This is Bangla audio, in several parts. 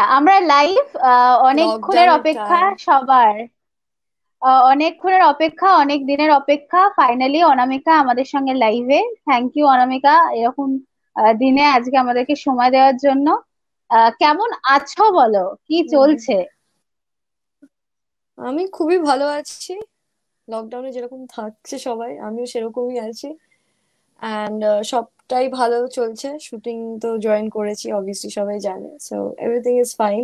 আমরা লাইভ। অনেকক্ষণের লকডাউনের অপেক্ষা টাইম। সবার। অনেকক্ষণের অপেক্ষা, অনেক দিনের অপেক্ষা, ফাইনালি অনামিকা আমাদের সঙ্গে লাইভে। থ্যাংক ইউ অনামিকা, এরকম দিনে আজকে আমাদেরকে সময় দেওয়ার জন্য। কেমন আছো বলো, কি চলছে? আমি খুবই ভালো আছি। লকডাউনে যেরকম থাকছে সবাই, আমিও সেরকমই আছি। অ্যান্ড সবটাই ভালো চলছে। শুটিং তো জয়েন করেছি, অবভিয়াসলি সবাই জানে, সো এভরিথিং ইজ ফাইন।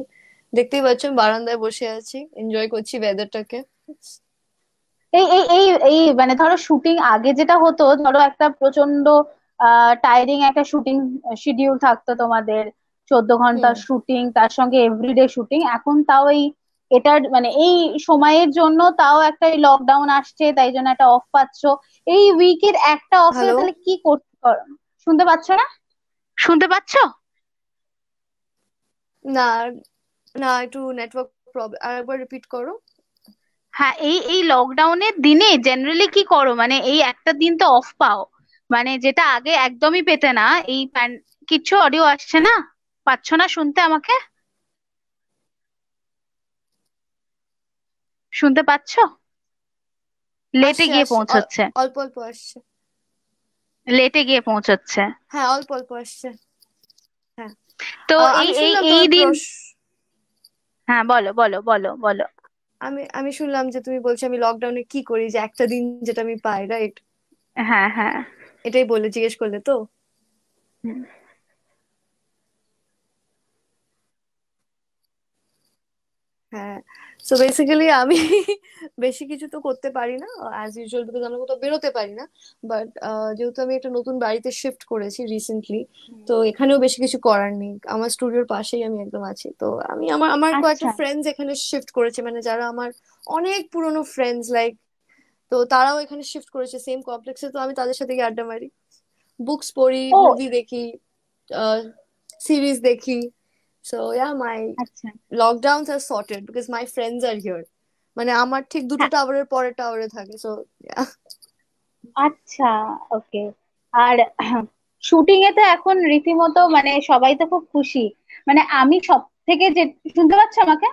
দেখতেই পাচ্ছেন বারান্দায় বসে আছি, এনজয় করছি ওয়েদারটাকে। এই এই এই এই মানে ধরো শুটিং আগে যেটা হতো, ধরো একটা প্রচন্ড টায়ারিং একটা শুটিং শিডিউল থাকতো তোমাদের। 14 ঘন্টার হুম। শুটিং, তার সঙ্গে এভরিডে শুটিং। এখন তাও এটার মানে এই সময়ের জন্য তাও একটা লকডাউন আসছে, তাই জন্য একটা অফ পাচ্ছো। এই উইকের একটা অফে হ্যালো। তাহলে কি করতে পারো? শুনতে পাচ্ছ না? শুনতে পাচ্ছ? না, না, একটু নেটওয়ার্ক প্রবলেম, আরেকবার রিপিট করো। হ্যাঁ, এই এই লকডাউনের দিনে জেনারেলি কি করো, মানে এই একটা দিন তো অফ পাও, মানে যেটা আগে একদমই পেতে না। এই কিচ্ছু অডিও আসছে না? পাচ্ছ না শুনতে আমাকে? শুনতে পাচ্ছ? লেটে আসছে গিয়ে আসছে, পৌঁছচ্ছে। অল্প অল্প আসছে। লেটে গিয়ে পৌঁছচ্ছে। হ্যাঁ, অল্প অল্প আসছে। হ্যাঁ। তো এই আমি এই শুনলাম এই তোমার দিন। হ্যাঁ, বলো বলো বলো বলো। আমি আমি শুনলাম যে তুমি বলছো আমি লকডাউনে কি করি, যে একটা দিন যেটা আমি পাই, রাইট? হ্যাঁ, হ্যাঁ। এটাই বলে জিজ্ঞেস করলে তো? হুম। হ্যাঁ। সো বেসিক্যালি আমি বেশি কিছু তো করতে পারি না অ্যাজ ইউজুয়াল, বিকজ আমরা কোথাও বেরোতে পারি না। বাট যেহেতু আমি একটা নতুন বাড়িতে শিফট করেছি রিসেন্টলি, তো এখানেও বেশি কিছু করার নেই। আমার স্টুডিওর পাশেই আমি একদম আছি, তো আমি আমার আমার কয়েকটা আচ্ছা। ফ্রেন্ডস এখানে শিফট করেছে, মানে যারা আমার অনেক পুরনো ফ্রেন্ডস লাইক, তো তারাও এখানে শিফট করেছে সেম কমপ্লেক্সে, তো আমি তাদের সাথে গিয়ে আড্ডা মারি, বুকস পড়ি, ও। মুভি দেখি, সিরিজ দেখি। সো ইয়া, মাই আচ্ছা। lockdowns are sorted because my friends are here. মানে আমার ঠিক দুটো হ্যাঁ। টাওয়ারের পরের টাওয়ারে থাকে, সো আচ্ছা। ওকে। আর শুটিং এ তো এখন রীতিমতো মানে সবাই তো খুব খুশি। মানে আমি সব থেকে যে, শুনতে পাচ্ছ আমাকে?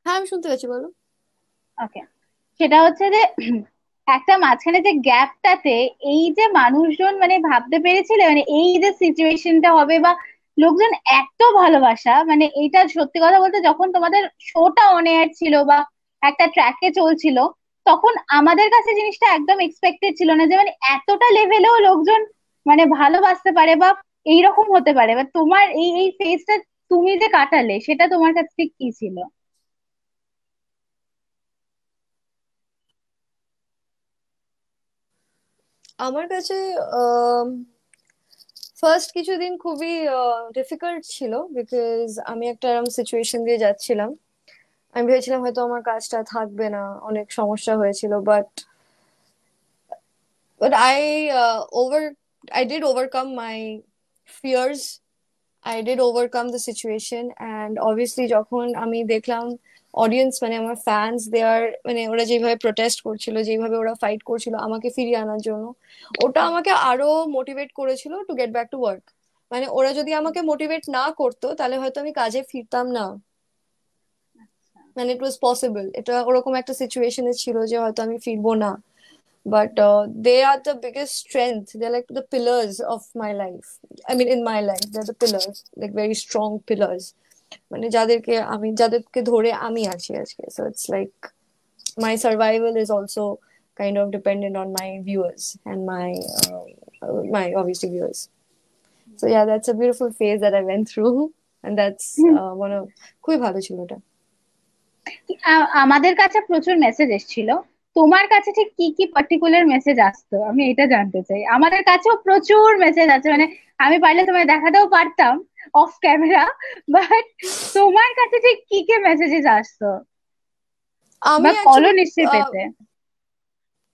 হ্যাঁ, আমি শুনতে পাচ্ছি, বলো। ওকে। সেটা হচ্ছে যে একটা মাঝখানে যে গ্যাপটাতে এই যে মানুষজন মানে ভাবতে পেরেছিল মানে এই যে সিচুয়েশনটা হবে, বা লোকজন এত ভালোবাসা, মানে এইটা সত্যি কথা বলতে যখন তোমাদের শোটা অন এয়ার ছিল বা একটা ট্র্যাকে চলছিল, তখন আমাদের কাছে জিনিসটা একদম এক্সপেক্টেড ছিল না যে মানে এতটা লেভেলেও লোকজন মানে ভালোবাসতে পারে বা এইরকম হতে পারে। বা তোমার এই এই ফেজটা তুমি যে কাটালে, সেটা তোমার কাছে ঠিক কি ছিল? আমার কাছে ফার্স্ট কিছুদিন খুবই ডিফিকাল্ট ছিল, বিকজ আমি একটা এরকম সিচুয়েশন দিয়ে যাচ্ছিলাম। আমি ভেবেছিলাম হয়তো আমার কাজটা থাকবে না, অনেক সমস্যা হয়েছিল, but I did overcome my fears. I did overcome the situation, and obviously যখন আমি দেখলাম অডিয়েন্স, মানে আমার ফ্যান্স, দে আর, মানে ওরা যেভাবে প্রোটেস্ট করছিল, যেভাবে ওরা ফাইট করছিল আমাকে ফিরিয়ে আনার জন্য, ওটা আমাকে আরো মোটিভেট করেছিল to get back to work. মানে ওরা যদি আমাকে মোটিভেট না করতো তাহলে হয়তো আমি কাজে ফিরতাম না। মানে ইট ওয়াজ পসিবল, এটা ওরকম একটা সিচুয়েশনে ছিল যে হয়তো আমি ফিরবো না। But they are the biggest strength. They're like the pillars of my life. I mean, in my life, they're the pillars, like very strong pillars. মানে যাদেরকে ধরে আমি আছি আজকে, so it's like my survival is also kind of dependent on my viewers and my obviously viewers. So yeah, that's a beautiful phase that I went through, and that's one of, খুবই ভালো ছিল ওটা। আমাদের কাছে প্রচুর মেসেজ এসেছিল। তোমার কাছে ঠিক কি কি পার্টিকুলার মেসেজ আসতো, আমি এটা জানতে চাই। আমাদের কাছেও প্রচুর মেসেজ আছে, মানে আমি পারলে তোমায় দেখাতেও পারতাম অফ ক্যামেরা, বাট তোমার কাছে ঠিক কি কি মেসেজেস আসতো? আমি বা কলও অ্যাকচুয়ালি নিশ্চয়ই পেতে।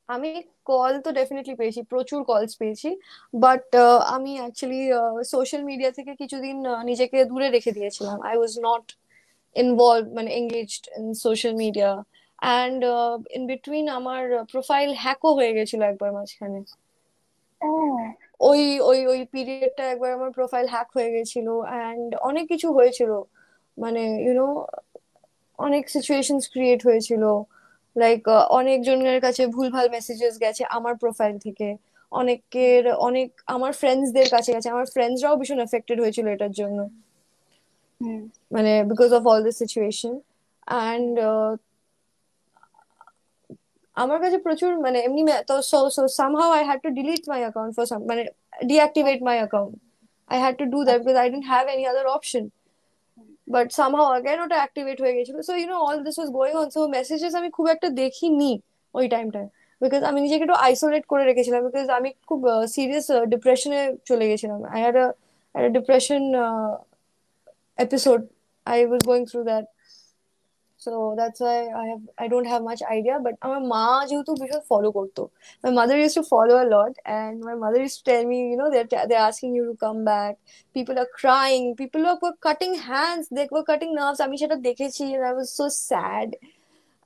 আমি কল তো ডেফিনেটলি পেয়েছি, প্রচুর কলস পেয়েছি। বাট আমি অ্যাকচুয়ালি সোশ্যাল মিডিয়া থেকে কিছুদিন নিজেকে দূরে রেখে দিয়েছিলাম। আই ওয়াজ নট ইনভলভ, মানে engaged in social media. And in between আমার প্রোফাইল হ্যাকও হয়ে গেছিল একবার মাঝখানে। ও। ওই ওই ওই পিরিয়ডটা একবার আমার প্রোফাইল হ্যাক হয়ে গেছিল, অ্যান্ড অনেক কিছু হয়েছিল, মানে অনেক সিচুয়েশনস ক্রিয়েট হয়েছিল, লাইক অনেকজনের কাছে ভুলভাল মেসেজেস গেছে আমার প্রোফাইল থেকে, অনেক আমার ফ্রেন্ডসদের কাছে গেছে, আমার ফ্রেন্ডসরাও ভীষণ এফেক্টেড হয়েছিল এটার জন্য, হুম মানে because of all this situation. And আমার কাছে প্রচুর মানে এমনি তো so somehow I had to delete my account for some, মানে deactivate my account. I had to do that আচ্ছা because I didn't have any other option. But somehow again ওটা অ্যাক্টিভেট হয়ে গেছিল, so all this was going on, so messages আমি খুব একটা দেখিনি ওই টাইমটায়, বিকজ আমি নিজেকে একটু আইসোলেট করে রেখেছিলাম, বিকজ আমি খুব সিরিয়াস ডিপ্রেশনে চলে গেছিলাম। I had a depression episode. I was going through that, so that's why I don't have much idea. But আমার মা যেহেতু ভীষণ ফলো করতো, my mother used to follow a lot, and my mother used to tell me, they're asking you to come back, people are crying, people were cutting hands, they were cutting nerves, আমি সেটা দেখেছি, and I was so sad.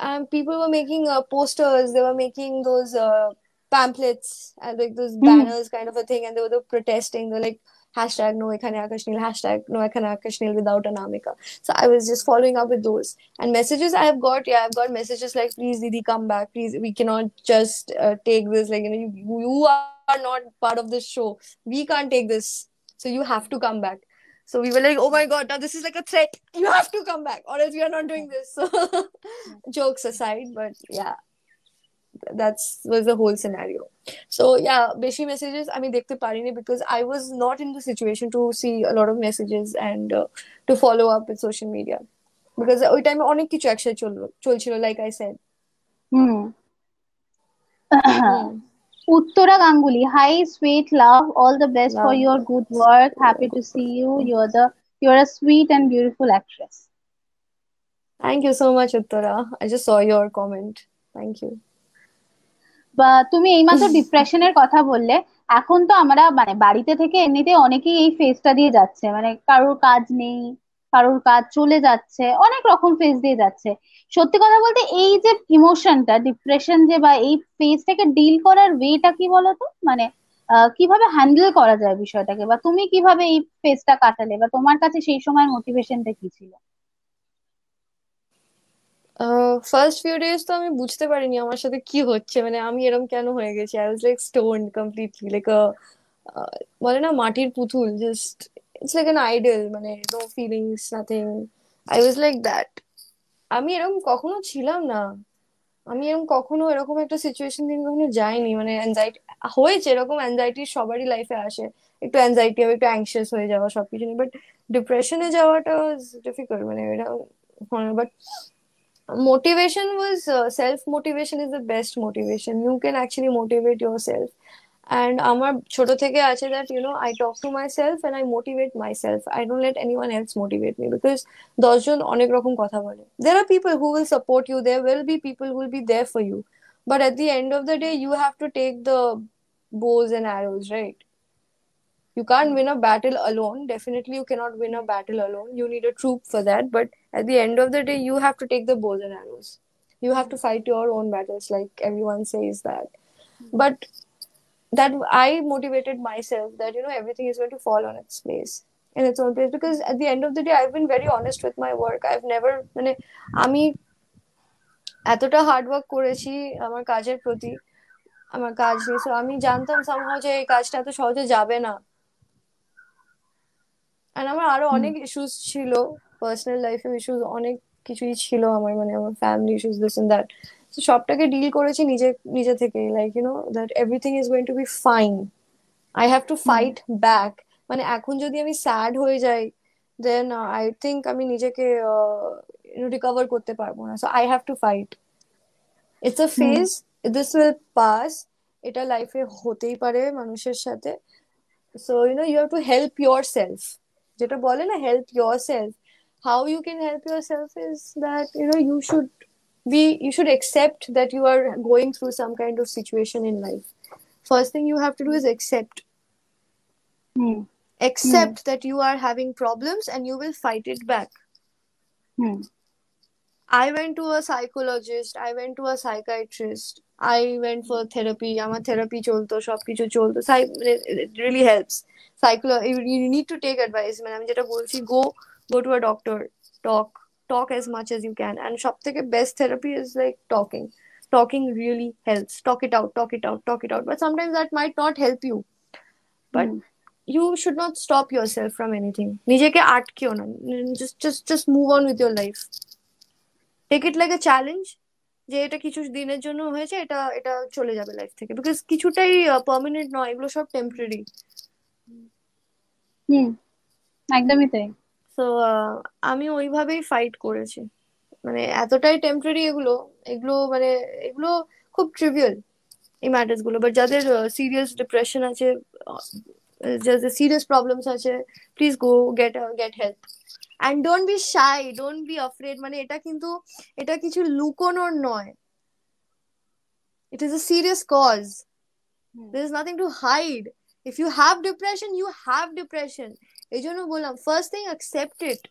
And people were making posters, they were making those pamphlets and like those hmm banners kind of a thing, and they were protesting, they're like hashtag no ekhane akash nil, hashtag no ekhane akash nil without Anamika. So I was just following up with those, and messages I have got, yeah, I've got messages like, please Didi, come back, please, we cannot just take this, like, you are not part of this show, we can't take this, so you have to come back. So we were like, oh my god, now this is like a threat, you have to come back or else we are not doing this. So jokes aside, but yeah, that's was the whole scenario. So yeah, বেশি messages আমি দেখতে পারিনি because I was not in the situation to see a lot of messages and to follow up with social media, because ওই টাইমে অনেক কিছু একসাথে চলছিল, like I said. Hmm hmm. Uttara Ganguly, hi, sweet love. All the best for Love. your good work. Happy to see you. You're a sweet and beautiful actress. Thank you so much, Uttara. I just saw your comment. Thank you. বা তুমি এইমাত্র ডিপ্রেশনের কথা বললে, এখন তো আমরা মানে বাড়িতে থেকে এমনিতে অনেকেই এই ফেজটা দিয়ে যাচ্ছে, মানে কারোর কাজ নেই, কারোর কাজ চলে যাচ্ছে, অনেক রকম ফেজ দিয়ে যাচ্ছে। সত্যি কথা বলতে এই যে ইমোশনটা ডিপ্রেশন যে বা এই ফেজটাকে ডিল করার ওয়েটা কি বলতো, মানে কিভাবে হ্যান্ডেল করা যায় বিষয়টাকে, বা তুমি কিভাবে এই ফেজটা কাটালে, বা তোমার কাছে সেই সময় মোটিভেশনটা কি ছিল? ফার্স্ট ফিউ ডেজ তো আমি বুঝতে পারিনি আমার সাথে কি হচ্ছে, মানে আমি এরকম কেন হয়ে গেছি। I was like stoned completely, like বলে না মাটির পুতুল, just it's like an idol, মানে no feelings, nothing. I was like that. আমি এরকম কখনো ছিলাম না, আমি কখনো এরকম একটা সিচুয়েশন দিন কখনো যাইনি, মানে অ্যাংজাইটি হয়েছে, এরকম অ্যাংজাইটি সবারই লাইফে আসে, একটু অ্যাংজাইটি হবে, একটু অ্যাংশিয়াস হয়ে যাওয়া সবকিছু নিয়ে, বাট ডিপ্রেশনে যাওয়াটা ডিফিকাল্ট, মানে এটা। But motivation was self motivation is the best motivation. You can actually motivate yourself. And আমার ছোট থেকে আছে that I talk to myself and I motivate myself. I don't let anyone else motivate me, because 10 জন অনেক রকম কথা বলে। There are people who will support you, there will be people who will be there for you, but at the end of the day you have to take the bows and arrows, right? You can't win a battle alone. Definitely, you cannot win a battle alone. You need a troop for that. But at the end of the day, you have to take the bows and arrows. You have to fight your own battles, like everyone says that. But that I motivated myself that everything is going to fall on its place, in its own place, because at the end of the day, I've been very honest with my work. I've never মানে আমি এতটা হার্ড ওয়ার্ক করেছি আমার কাজের প্রতি, আমার কাজ নিয়ে, so আমি জানতাম somehow যে এই কাজটা এত সহজে যাবে না। আর আমার আরো হুম অনেক ইস্যুস ছিল, পার্সোনাল লাইফে ইস্যুস অনেক কিছুই ছিল আমার, মানে আমার family issues, this and that. তো সবটাকে ডিল করেছি নিজে নিজে থেকে, like that everything is going to be fine. I have to hmm fight back. মানে এখন যদি আমি স্যাড হয়ে যাই, দেন আই থিঙ্ক আমি নিজেকে রিকভার করতে পারবো না, so I have to fight. It's a hmm phase, this will pass. এটা লাইফে হতেই পারে মানুষের সাথে। So you have to help yourself, যেটা বলে না help yourself, how you can help yourself is that you should accept that you are going through some kind of situation in life. First thing you have to do is accept. Hmm hmm Accept that you are having problems and you will fight it back. Hmm I went to a psychologist, I went to a psychiatrist, I went for therapy, আমার therapy চলতো, সবকিছু চলতো, it really helps. You need to take advice, মানে আমি যেটা বলছি, go to a doctor, talk talk as much as you can, and সব থেকে best therapy is like talking really helps. Talk it out, but sometimes that might not help you, but hmm you should not stop yourself from anything. নিজেকে আটকেও না, just move on with your life. Take it like a challenge, যে এটা কিছু দিনের জন্য হয়েছে, এটা এটা চলে যাবে লাইফ থেকে, বিকজ কিছুটাই পার্মানেন্ট নয়, এগুলো সব টেম্পোরারি। হুম একদমই তাই। তো আমি ওইভাবেই ফাইট করেছি, মানে এতটাই টেম্পোরারি এগুলো, এগুলো মানে এগুলো খুব ট্রিভিয়াল এই ম্যাটার্স গুলো, বাট যাদের সিরিয়াস ডিপ্রেশন আছে, যাদের সিরিয়াস প্রবলেমস আছে, please go get help, and don't be shy, don't be afraid. মানে এটা কিন্তু, এটা কিছু লুকোনোর নয়, it is a serious cause. There is nothing to hide. If you have depression, you have depression. এই জন্য বললাম, first thing, accept it.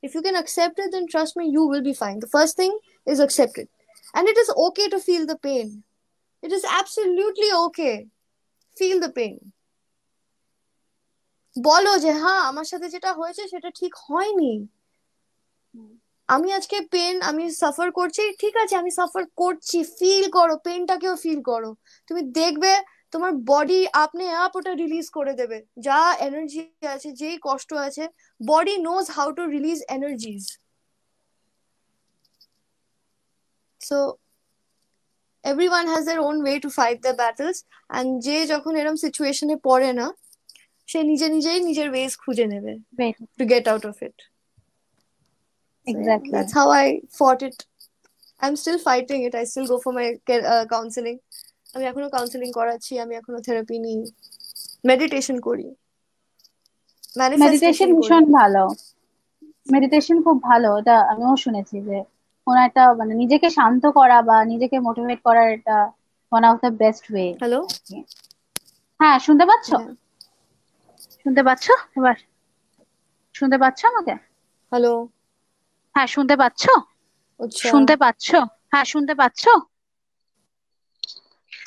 If you can accept it, then trust me, you will be fine. The first thing is accept it. And it is okay to feel the pain. It is absolutely okay. Feel the pain. বলো যে হ্যাঁ, আমার সাথে যেটা হয়েছে সেটা ঠিক হয়নি, আমি আজকে পেন, আমি সাফার করছি, ঠিক আছে, আমি সাফার করছি, ফিল করো, পেনটাকেও ফিল করো। তুমি দেখবে তোমার বডি আপনি আপ ওটা রিলিজ করে দেবে, যা এনার্জি আছে, যেই কষ্ট আছে, body knows how to release এনার্জিজ। So everyone has their own way to fight the battles, and যে যখন এরকম সিচুয়েশনে পড়ে না, সে নিজেই নিজের ওয়েজ খুঁজে নেবে to get out of it. Exactly. That's how I fought it. I'm still fighting it. I still go for my counseling. আমি এখনো কাউন্সিলিং করাচ্ছি, আমি এখনো থেরাপি নিই, মেডিটেশন করি, মেডিটেশন ম্যানিফেস্টেশন করি। ভীষণ ভালো, মেডিটেশন খুব ভালো, এটা আমিও শুনেছি যে কোন একটা মানে নিজেকে শান্ত করা বা নিজেকে মোটিভেট করার এটা one of the best way. Hello, হ্যাঁ শুনতে পাচ্ছ? হ্যাঁ, শুনতে পাচ্ছ এবার? শুনতে পাচ্ছ আমাকে? হ্যালো, হ্যাঁ শুনতে পাচ্ছ? আচ্ছা, শুনতে পাচ্ছ? হ্যাঁ শুনতে পাচ্ছ?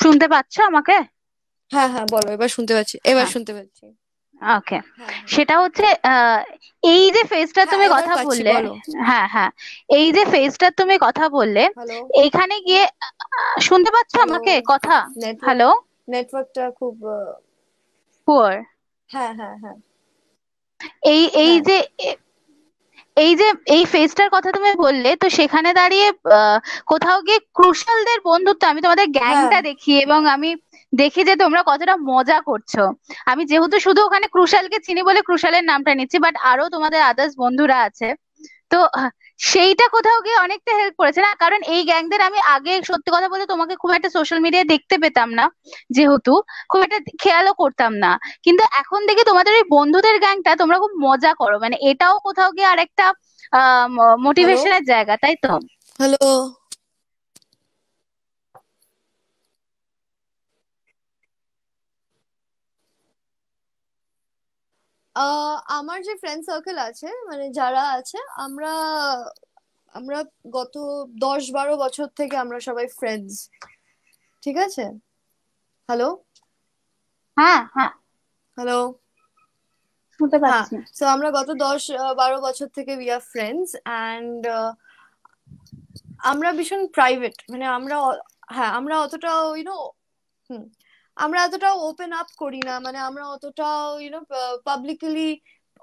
শুনতে পাচ্ছ আমাকে? হ্যাঁ হ্যাঁ বলো, এবার শুনতে পাচ্ছি, এবার হ্যাঁ শুনতে পাচ্ছি। ওকে। হ্যাঁ হ্যাঁ সেটা হচ্ছে এই যে ফেজটা হ্যাঁ, তুমি এবার কথা পাচ্ছি, বললে, বলো। হ্যাঁ হ্যাঁ, এই যে ফেজটা তুমি কথা বললে, হ্যালো, এখানে গিয়ে শুনতে পাচ্ছ হ্যালো, আমাকে কথা? Network, hello. নেটওয়ার্কটা খুব পুয়ার। হ্যাঁ হ্যাঁ হ্যাঁ এই এই হ্যাঁ যে এই যে এই ফেজটার কথা তুমি বললে, তো সেখানে দাঁড়িয়ে কোথাও গিয়ে ক্রুশালদের বন্ধুত্ব আমি তোমাদের হ্যাঁ গ্যাংটা দেখি, এবং আমি দেখি যে তোমরা কতটা মজা করছো। আমি যেহেতু শুধু ওখানে ক্রুশালকে চিনি বলে ক্রুশালের নামটা নিচ্ছি, বাট আরো তোমাদের আদার্স বন্ধুরা আছে। তো সেইটা কোথাও গিয়ে অনেকটা হেল্প করেছে না, কারণ এই গ্যাংদের আমি আগে সত্যি কথা বলতে তোমাকে খুব একটা সোশ্যাল মিডিয়ায় দেখতে পেতাম না, যেহেতু খুব একটা খেয়ালও করতাম না। কিন্তু এখন দেখি তোমাদের ওই বন্ধুদের গ্যাংটা তোমরা খুব মজা করো, মানে এটাও কোথাও গিয়ে আরেকটা হ্যালো, মোটিভেশনের জায়গা, তাই তো? হ্যালো। আমার যে ফ্রেন্ড সার্কেল আছে, মানে যারা আছে, আমরা আমরা গত 10-12 বছর থেকে আমরা সবাই ফ্রেন্ডস, ঠিক আছে। হ্যালো, হ্যাঁ হ্যাঁ হ্যালো, শুনতে হ্যাঁ। পাচ্ছি। তো আমরা গত 10-12 বছর থেকে উই আর ফ্রেন্ডস, অ্যান্ড আমরা ভীষণ প্রাইভেট, মানে আমরা হ্যাঁ, আমরা অতটা হুম, আমরা অতটাও ওপেন আপ করি না, মানে আমরা অতটাও পাবলিকলি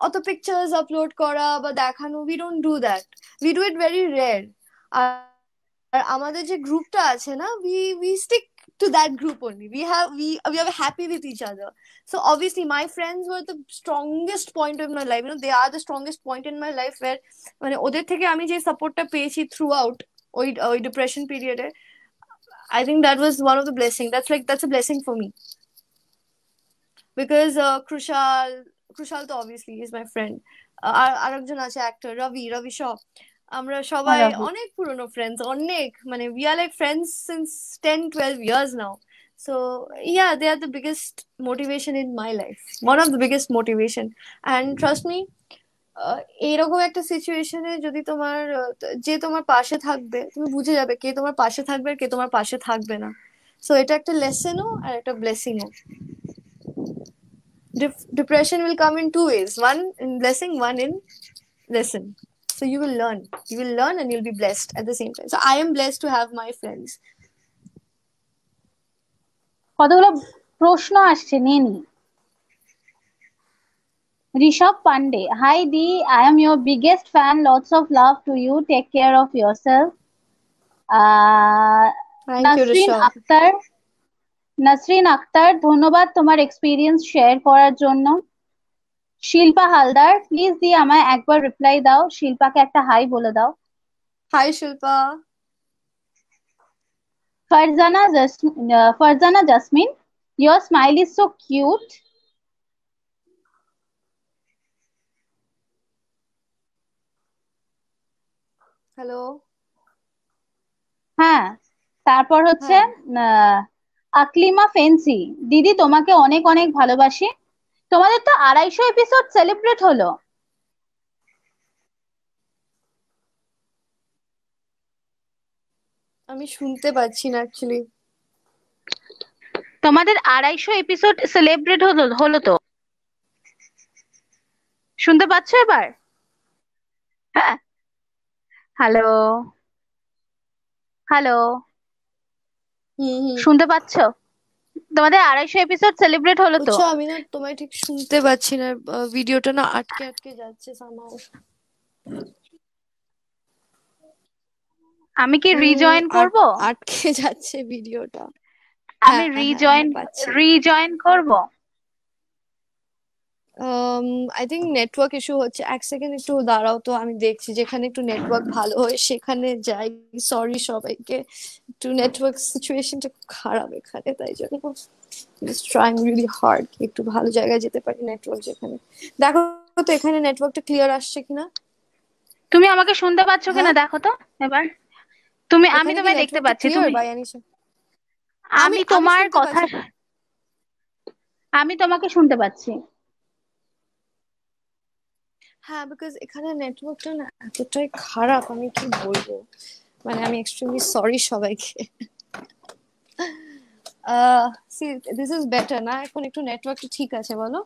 অত পিকচার্স আপলোড করা বা দেখানো, we don't do that, we do it very rare. আর আর আমাদের যে গ্রুপটা আছে না, we stick to that group only. We are happy with each other. So obviously my friends were the strongest point of my life. They are the strongest point in my life, where মানে ওদের থেকে আমি যে সাপোর্টটা পেয়েছি থ্রু আউট ওই ডিপ্রেশন পিরিয়ডে, I think that was one of the blessing. That's a blessing for me, because Krushal to obviously is my friend. আর আরেকজন আছে অ্যাক্টর, রবি শ, আমরা হ্যাঁ সবাই রবি। অনেক পুরনো ফ্রেন্ডস, অনেক, মানে we are like friends since 10-12 years now. So yeah, they are the biggest motivation in my life, one of the biggest motivation. And trust me, এইরকম একটা সিচুয়েশনে যদি তোমার যে তোমার পাশে থাকবে, তুমি বুঝে যাবে কে তোমার পাশে থাকবে আর কে তোমার পাশে থাকবে না। সো এটা একটা লেসনও আর একটা ব্লেসিংও। Depression will come in two ways, one in blessing, one in lesson. So you will learn and you'll be blessed at the same time. So I am blessed to have my friends. কতগুলো প্রশ্ন আসছে, নিয়ে নি। ঋষভ পান্ডে, হাই দি, I am your biggest fan, lots of love to you, take care of yourself. Thank you, Nasrin Rishabh. Akhtar, Nasrin Akhtar, ধন্যবাদ তোমার এক্সপিরিয়েন্স শেয়ার করার জন্য। শিল্পা হালদার, প্লিজ দি আমায় একবার রিপ্লাই দাও, শিল্পাকে একটা হাই বলে দাও। Hi, Shilpa. Farzana jasmine, your smile is so cute. Hello. হ্যাঁ, তারপর হচ্ছে হ্যাঁ, আকলিমা ফেন্সি, দিদি তোমাকে অনেক অনেক ভালোবাসি। তোমাদের তো 250 এপিসোড সেলিব্রেট হলো। আমি শুনতে পাচ্ছি না অ্যাকচুয়ালি। তোমাদের 250 এপিসোড সেলিব্রেট হলো তো, শুনতে পাচ্ছ এবার? হ্যাঁ, হ্যালো, হ্যালো, হুম হুম। শুনতে পাচ্ছ? তোমাদের 250 এপিসোড সেলিব্রেট হলো তো। বুঝছো, আমি না তোমায় ঠিক শুনতে পাচ্ছি না, ভিডিওটা না আটকে আটকে যাচ্ছে সামহাও। আমি কি রিজয়েন করব? আটকে যাচ্ছে ভিডিওটা। আমি হ্যাঁ হ্যাঁ রিজয়েন হ্যাঁ, পাচ্ছি। রিজয়েন করব। আই থিঙ্ক নেটওয়ার্ক ইস্যু হচ্ছে, এক সেকেন্ড একটু দাঁড়াও তো, আমি দেখছি যেখানে একটু নেটওয়ার্ক ভালো হয় সেখানে যাই। সরি সবাইকে, একটু নেটওয়ার্ক সিচুয়েশনটা খারাপ এখানে, তাই জন্য জাস্ট ট্রাইং রিয়েলি হার্ড একটু ভালো জায়গায় যেতে পারি নেটওয়ার্ক যেখানে। দেখো তো এখানে নেটওয়ার্কটা ক্লিয়ার আসছে কিনা। তুমি আমাকে শুনতে পাচ্ছ কিনা হ্যাঁ, দেখো তো এবার। আমি এখানে কি তোমায় দেখতে নেটওয়ার্কটা পাচ্ছি, ক্লিয়ার তুমি। By any chance? আমি আমি আমি তোমার শুনতে কথা, পাচ্ছি। আমি তোমাকে শুনতে পাচ্ছি। হ্যাঁ, বিকজ এখানে নেটওয়ার্কটা না এতটাই খারাপ, আমি কি বলবো, মানে আমি এক্সট্রিমলি সরি সবাইকে। সি দিস ইজ বেটার না, এখন একটু নেটওয়ার্কটা ঠিক আছে বলো।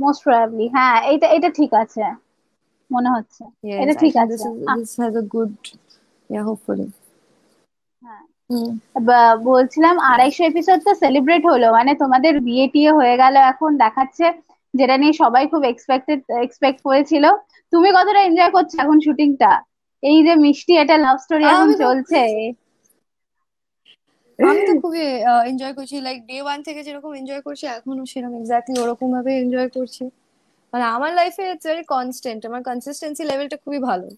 মোস্ট প্রবাবলি হ্যাঁ, এটা এটা ঠিক আছে মনে হচ্ছে। ইয়েস, এটা আই ঠিক থিংক আছে। This has a good, yeah hopefully. হ্যাঁ, হুম। বলছিলাম 250 এপিসোড তো সেলিব্রেট হলো, মানে তোমাদের বিয়ে টিয়ে হয়ে গেল এখন দেখাচ্ছে, যেটা নিয়ে সবাই খুব এক্সপেক্ট করেছিল। তুমি কতটা এনজয় করছো এখন শুটিংটা? এই যে মিষ্টি একটা লাভ স্টোরি এখন আমি তো চলছে। আমি তো খুবই এনজয় করছি, লাইক ডে ওয়ান থেকে যেরকম এনজয় করছি এখনো সেরকম এক্স্যাক্টলি ওরকম ভাবে এনজয় করছি। মানে আমার লাইফে ইটস ভেরি কনস্ট্যান্ট, আমার কনসিস্টেন্সি লেভেলটা খুবই ভালো।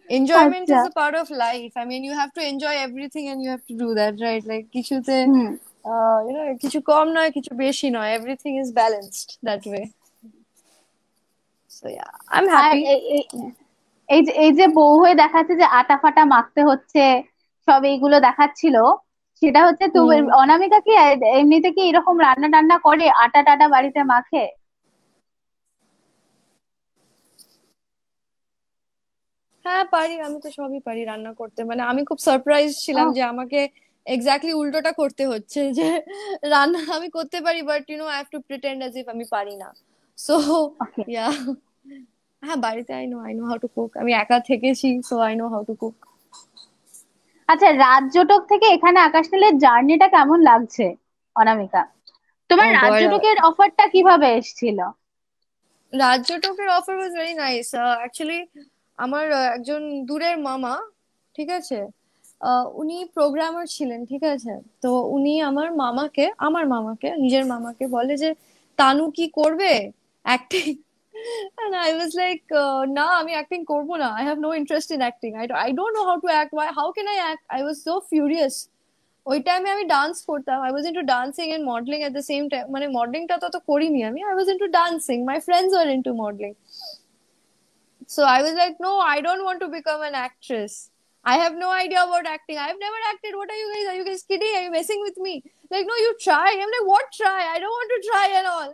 Enjoyment আচ্ছা। is a part of life. I mean, you have to enjoy everything and you have to do that, right? Like কিছুতে হুম। কিছু কম নয় কিছু বেশি নয়, everything is balanced that way. So yeah, I'm R happy. এই যে বউ হয়ে দেখাচ্ছে যে আটা ফাটা মাখতে হচ্ছে, সব এইগুলো দেখাচ্ছিল, সেটা হচ্ছে তুমি হুম। অনামিকা কি এমনিতে কি এরকম রান্না টান্না করে, আটা টাটা বাড়িতে মাখে? হ্যাঁ পারি, আমি তো সবই পারি রান্না করতে। মানে আমি খুব সারপ্রাইজ ছিলাম যে আমাকে এক্স্যাক্টলি উল্টোটা করতে হচ্ছে, যে রান্না আমি করতে পারি but I have to pretend as if আমি পারি না। So okay. ইয়া, হ্যাঁ বাড়িতে I know how to cook, আমি একা থেকেছি, so I know how to cook. আচ্ছা, রাজ জটক থেকে এখানে আকাশ নীলের জার্নিটা কেমন লাগছে অনামিকা? ও তোমার রাজ গড, জটকের অফারটা কিভাবে এসেছিল? রাজ্যটকের offer was very nice actually. আমার একজন দূরের মামা, ঠিক আছে, উনি প্রোগ্রামার ছিলেন, ঠিক আছে। তো উনি আমার মামাকে নিজের মামাকে বলে যে তানু কি করবে acting. And I was like, না আমি অ্যাক্টিং করবো না, I have no interest in acting, I don't know how to act, why, how can I act? I was so furious. ওই টাইমে আমি ডান্স করতাম, I was into dancing and modelling at the same time. মানে মডেলিংটা তত করিনি আমি, I was into dancing, my friends were into modelling. So I was like, no, I don't want to become an actress. I have no idea about acting. I've never acted. What are you guys? Are you guys kidding? Are you messing with me? Like, no, you try. I'm like, what try? I don't want to try and all.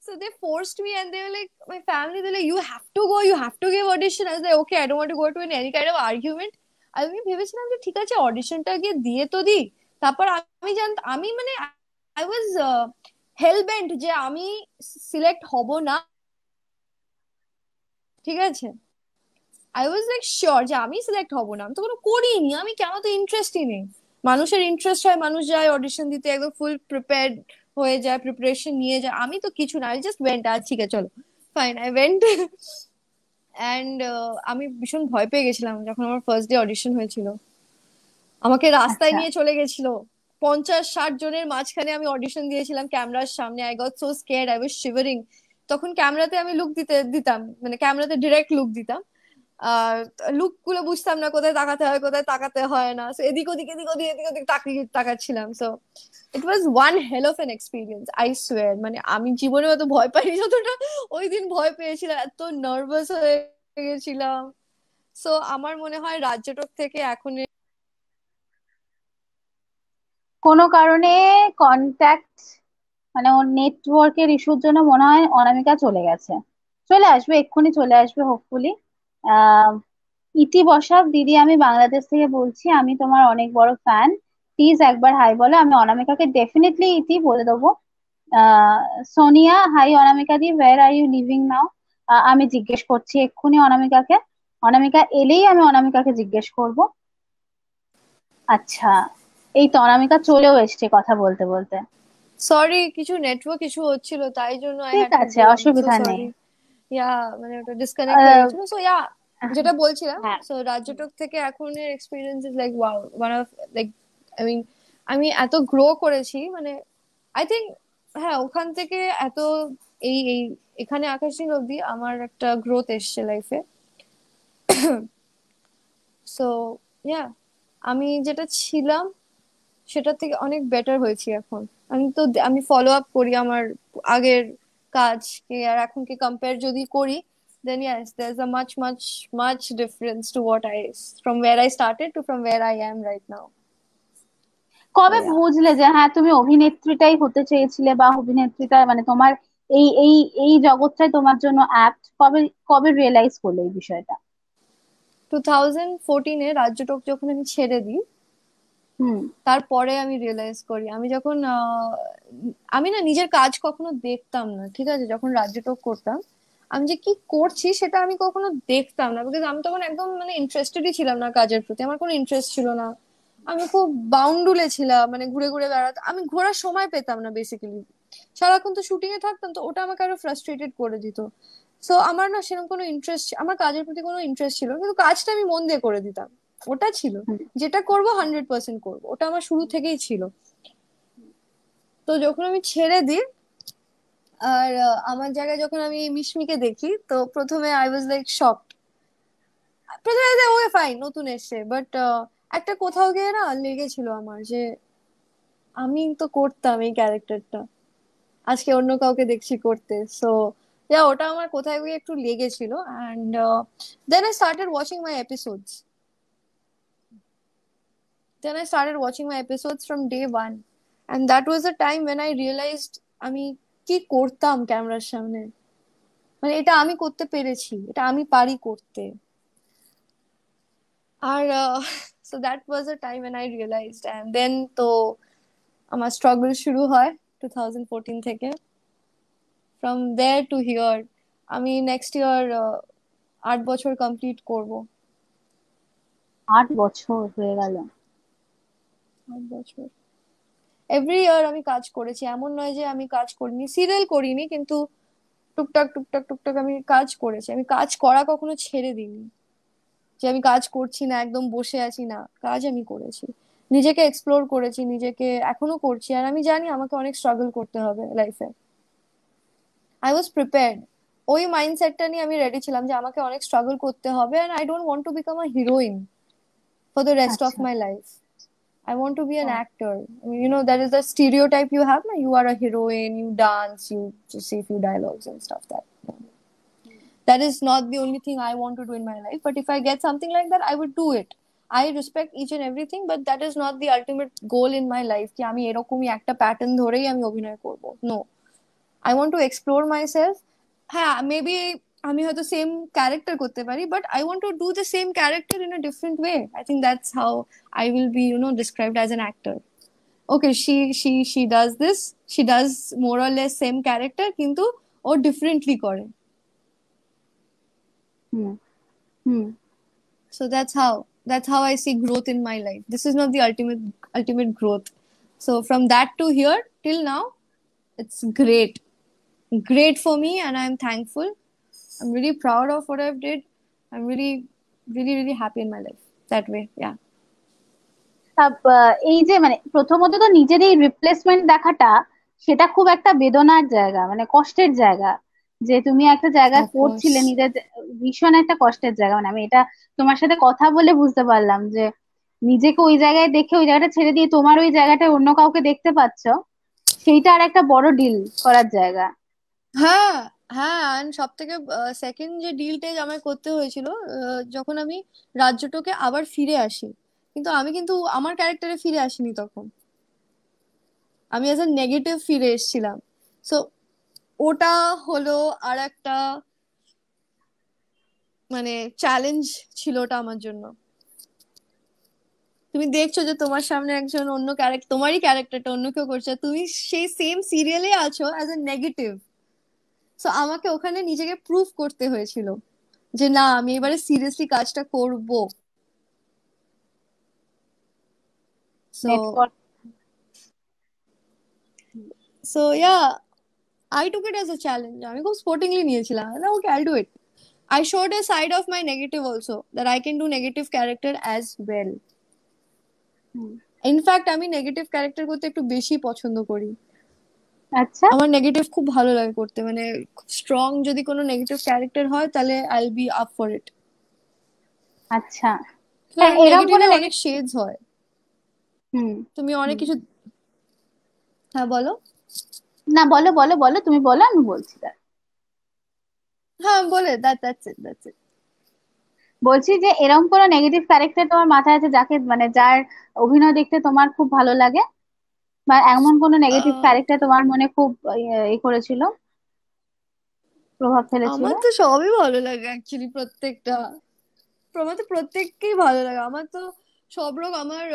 So they forced me and they were like, my family, they're like, you have to go, you have to give audition. I was like, okay, I don't want to go to any kind of argument. আমি ভেবেছিলাম যে ঠিক আছে অডিশনটা গিয়ে দিয়ে তো দিই। তারপর আমি মানে আই ওয়াজ হেল বেন্ট যে আমি সিলেক্ট হব না, ঠিক আছে। আই ওয়াজ লাইক শিওর যে আমি সিলেক্ট হব না, আমি তো কোনো করিনি, আমি কেন, তো ইন্টারেস্টই নেই। মানুষের ইন্টারেস্ট হয়, মানুষ যায় অডিশন দিতে একদম ফুল প্রিপেয়ার্ড হয়ে যায়, প্রিপারেশন নিয়ে যায়, আমি তো কিছু না, আই জাস্ট ওয়েন্ট, আর ঠিক আছে চলো, ফাইন, আই ওয়েন্ট। অ্যান্ড আমি ভীষণ ভয় পেয়ে গেছিলাম যখন আমার ফার্স্ট ডে অডিশন হয়েছিল। আমাকে রাস্তায় আচ্ছা। নিয়ে চলে গেছিল, 50-60 জনের মাঝখানে আমি অডিশন দিয়েছিলাম ক্যামেরার সামনে। I got so scared, I was shivering. তখন ক্যামেরাতে আমি লুক দিতাম, মানে ক্যামেরাতে ডিরেক্ট লুক দিতাম। আর লুক গুলো বুঝতাম না কোথায় তাকাতে হয় কোথায় তাকাতে হয় না, সো এদিক ওদিক এদিক ওদিক এদিক ওদিক তাকাচ্ছিলাম। So it was one hell of an experience, I swear. মানে আমি জীবনে অত ভয় পাইনি যতটা ওই দিন ভয় পেয়েছিলাম, এত নার্ভাস হয়ে গেছিলাম। সো আমার মনে হয় রাজ্যটক থেকে এখন কোনো কারণে কন্ট্যাক্ট, মানে ওর নেটওয়ার্কের ইস্যুর জন্য মনে হয় অনামিকা চলে গেছে। চলে আসবে, এক্ষুনি চলে আসবে হোপফুলি। আহ ইতি বসাক দিদি, আমি বাংলাদেশ থেকে বলছি, আমি তোমার অনেক বড় ফ্যান। প্লিজ একবার হাই বলো, আমি অনামিকাকে ডেফিনেটলি ইতি বলে দেবো। Ah Sonia, hi Anamika di, where are you living now? আমি জিজ্ঞেস করছি এক্ষুনি অনামিকাকে। অনামিকা এলেই আমি অনামিকাকে জিজ্ঞেস করব। আচ্ছা, এই তো অনামিকা চলেও এসছে কথা বলতে বলতে। সরি, কিছু নেটওয়ার্ক ইস্যু হচ্ছিল, তাই জন্য আই ঠিক হ্যাড টু আছে, গো, আই এম সো অসুবিধা নেই। সরি। ইয়া, মানে ওটা ডিসকানেক্ট হয়ে আহ, গেছিল। সো ইয়া, যেটা বলছিলাম, হ্যাঁ। সো রাজ্যটক থেকে এখনের experience is like wow, one of like, I mean, আমি এত গ্রো করেছি মানে, আই থিঙ্ক, হ্যাঁ, ওখান থেকে এত এই এই এখানে আকাশিং অব্দি আমার একটা গ্রোথ এসছে লাইফে। সো ইয়া, আমি যেটা ছিলাম সেটার থেকে অনেক বেটার হয়েছি এখন। আমি ফলো আপ করি আমার আগের কাজকে, আর এখনকে কম্পেয়ার যদি করি, then yes, there's a much much much difference to what I from where I started to from where I am right now. So কবে yeah, বুঝলে যে হ্যাঁ তুমি অভিনেত্রীটাই হতে চেয়েছিলে, বা অভিনেত্রীটা মানে তোমার এই এই এই জগৎটাই তোমার জন্য অ্যাপ্ট? কবে কবে রিয়েলাইজ করলে এই বিষয়টা? 2014-এ রাজ্যটক যখন আমি ছেড়ে দিই, হুম। তারপরে আমি রিয়েলাইজ করি। আমি যখন আমি না নিজের কাজ কখনো দেখতাম না, ঠিক আছে, যখন রাজ্যটক করতাম আমি যে কি করছি সেটা আমি কখনো দেখতাম না, বিকজ আমি তখন একদম মানে ইন্টারেস্টেডই ছিলাম না কাজের প্রতি, আমার কোনো ইন্টারেস্ট ছিল না। আমি খুব বাউন্ডুলে ছিলাম, মানে ঘুরে ঘুরে বেড়াতাম, আমি ঘোরার সময় পেতাম না বেসিক্যালি। সারাক্ষণ তো শুটিং এ থাকতাম, তো ওটা আমাকে আরো ফ্রাস্ট্রেটেড করে দিত। সো আমার না সেরকম কোনো ইন্টারেস্ট, আমার কাজের প্রতি কোনো ইন্টারেস্ট ছিল না, কিন্তু কাজটা আমি মন দিয়ে করে দিতাম। ওটা ছিল, হুম। যেটা করবো 100% করবো, ওটা আমার শুরু থেকেই ছিল। তো যখন আমি ছেড়ে দিই, আর আমার জায়গায় যখন আমি মিশমিকে দেখি, তো প্রথমে আই ওয়াজ লাইক শকড। প্রথমে ওকে ফাইন, নতুন এসছে, বাট একটা কোথাও গিয়ে না লেগেছিল আমার যে আমি তো করতাম এই ক্যারেক্টারটা, আজকে অন্য কাউকে দেখছি করতে। সো ওটা আমার কোথায় গিয়ে একটু লেগেছিল। And then I started watching my episodes, then I started watching my episodes from day one. And that was the time when I realized আমি কি করতাম ক্যামেরার সামনে, মানে এটা আমি করতে পেরেছি, এটা আমি পারি করতে। আর so that was the time when I realized, and then তো আমার স্ট্রাগল শুরু হয় 2014 থেকে। from there to here, আমি নেক্সট ইয়ার 8 বছর কমপ্লিট করব। 8 বছর হয়ে গেল? 8 বছর, এভরি ইয়ার আমি কাজ করেছি, এমন নয় যে আমি কাজ করিনি, সিরিয়াল করিনি, কিন্তু টুকটাক টুকটাক টুকটাক আমি কাজ করেছি। আমি কাজ করা কখনো ছেড়ে দিইনি, যে আমি কাজ করছি না একদম বসে আছি, না, কাজ আমি করেছি, নিজেকে এক্সপ্লোর করেছি, নিজেকে এখনো করছি। আর আমি জানি আমাকে অনেক স্ট্রাগল করতে হবে লাইফে, আই ওয়াজ প্রিপেয়ার্ড। ওই মাইন্ডসেটটা নিয়ে আমি রেডি ছিলাম যে আমাকে অনেক স্ট্রাগল করতে হবে, and I don't want to become a heroine for the rest of আচ্ছা। My life. I want to be an ও, actor. I mean, that is the stereotype you have. You are a heroine, you dance, you just say a few dialogues and stuff. That is not the only thing I want to do in my life. But if I get something like that, I would do it. I respect each and everything, but that is not the ultimate goal in my life. कि আমি এরকমই একটা প্যাটার্ন ধরেই আমি অভিনয় করব। No, I want to explore myself. হ্যাঁ, মেবি আমি হয়তো সেম ক্যারেক্টার করতে পারি, but I want to do the same character in a different way. I think that's how I will be described as an actor. Okay, she does this, she does more or less same character, কিন্তু ও ডিফারেন্টলি করে। হুম হুম So that's how I see growth in my life. This is not the ultimate growth. So from that to here till now, it's great for me, and I'm thankful. I'm really proud of what I've did. I'm really happy in my life that way. Yeah. এই যে মানে প্রথমত তো নিজের এই রিপ্লেসমেন্ট দেখাটা, সেটা খুব একটা বেদনার জায়গা, মানে কষ্টের জায়গা। যে তুমি একটা জায়গায় Of করছিলে course. নিজের, ভীষণ একটা কষ্টের জায়গা। মানে আমি এটা তোমার সাথে কথা বলে বুঝতে পারলাম যে নিজেকে ওই জায়গায় দেখে ওই জায়গাটা ছেড়ে দিয়ে তোমার ওই জায়গাটায় অন্য কাউকে দেখতে পাচ্ছ, সেইটা আর একটা বড় ডিল করার জায়গা। হ্যাঁ, হ্যাঁ, and সব থেকে সেকেন্ড যে ডিলটা আমায় করতে হয়েছিল, যখন আমি রাজ্যটাকে আবার ফিরে আসি, কিন্তু আমি কিন্তু আমার ক্যারেক্টারে ফিরে আসিনি তখন, আমি এজ এ নেগেটিভ ফিরে এসেছিলাম। সো ওটা হলো আর একটা মানে চ্যালেঞ্জ ছিল ওটা আমার জন্য। তুমি দেখছো যে তোমার সামনে একজন অন্য ক্যারেক্টার, তোমারই ক্যারেক্টারটা অন্য কেউ করছে, তুমি সেই সেম সিরিয়ালে আছো অ্যাজ এ নেগেটিভ। সো আমাকে ওখানে নিজেকে প্রুভ করতে হয়েছিল যে না, আমি এবারে সিরিয়াসলি কাজটা করব। সো নেট ফর। So yeah, I took it as a challenge. আমি খুব স্পোর্টিংলি নিয়েছিলাম, না okay, I do it. I showed a side of my negative also, that I can do negative character as well. In fact আমি নেগেটিভ ক্যারেক্টার করতে একটু বেশি পছন্দ করি। আচ্ছা আমার নেগেটিভ খুব ভালো লাগে করতে, মানে খুব স্ট্রং যদি কোনো নেগেটিভ ক্যারেক্টার হয় তাহলে I will be up for it. আচ্ছা। কারণ এরকম কোনো নেগেটিভে অনেক শেডস হয়, হুম তুমি অনেক হুম। কিছু। হ্যাঁ বলো। না, বলো বলো বলো, তুমি বলো, আমি বলছি। হ্যাঁ বলে, দ্যাটস ইট। বলছি যে এরকম কোনো নেগেটিভ ক্যারেক্টার তোমার মাথায় আছে যাকে মানে যার অভিনয় দেখতে তোমার খুব ভালো লাগে, বা এমন কোনো নেগেটিভ ক্যারেক্টার তোমার মনে খুব করেছিল, প্রভাব ফেলেছিল? আমার তো সবই ভালো লাগে অ্যাকচুয়ালি, প্রত্যেকটা, আমার তো প্রত্যেককেই ভালো লাগে। আমার তো সব রকম, আমার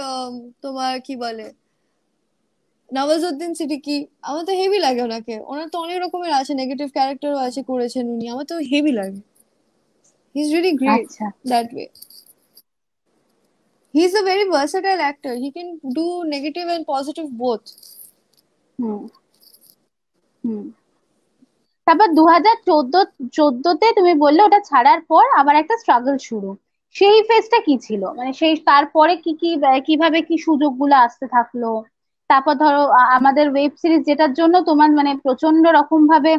তোমার কি বলে, নওয়াজউদ্দিন সিদ্দিকী, আমার তো হেভি লাগে ওনাকে। ওনার তো অনেক রকমের আছে, নেগেটিভ ক্যারেক্টারও আছে, করেছেন উনি, আমার তো হেভি লাগে। হি ইজ রিয়েলি গ্রেট আচ্ছা। That way. He is a very versatile actor, he can do negative and positive both. Hmm hmm. তারপর 2014-তে তুমি বললে ওটা ছাড়ার পর আবার একটা স্ট্রাগল শুরু, সেই ফেজটা কি ছিল? মানে সেই তারপরে কি কি কিভাবে কি সুযোগগুলো আসতে থাকলো? তারপর ধরো আমাদের ওয়েব সিরিজ, যেটার জন্য তোমার মানে প্রচন্ড রকম ভাবে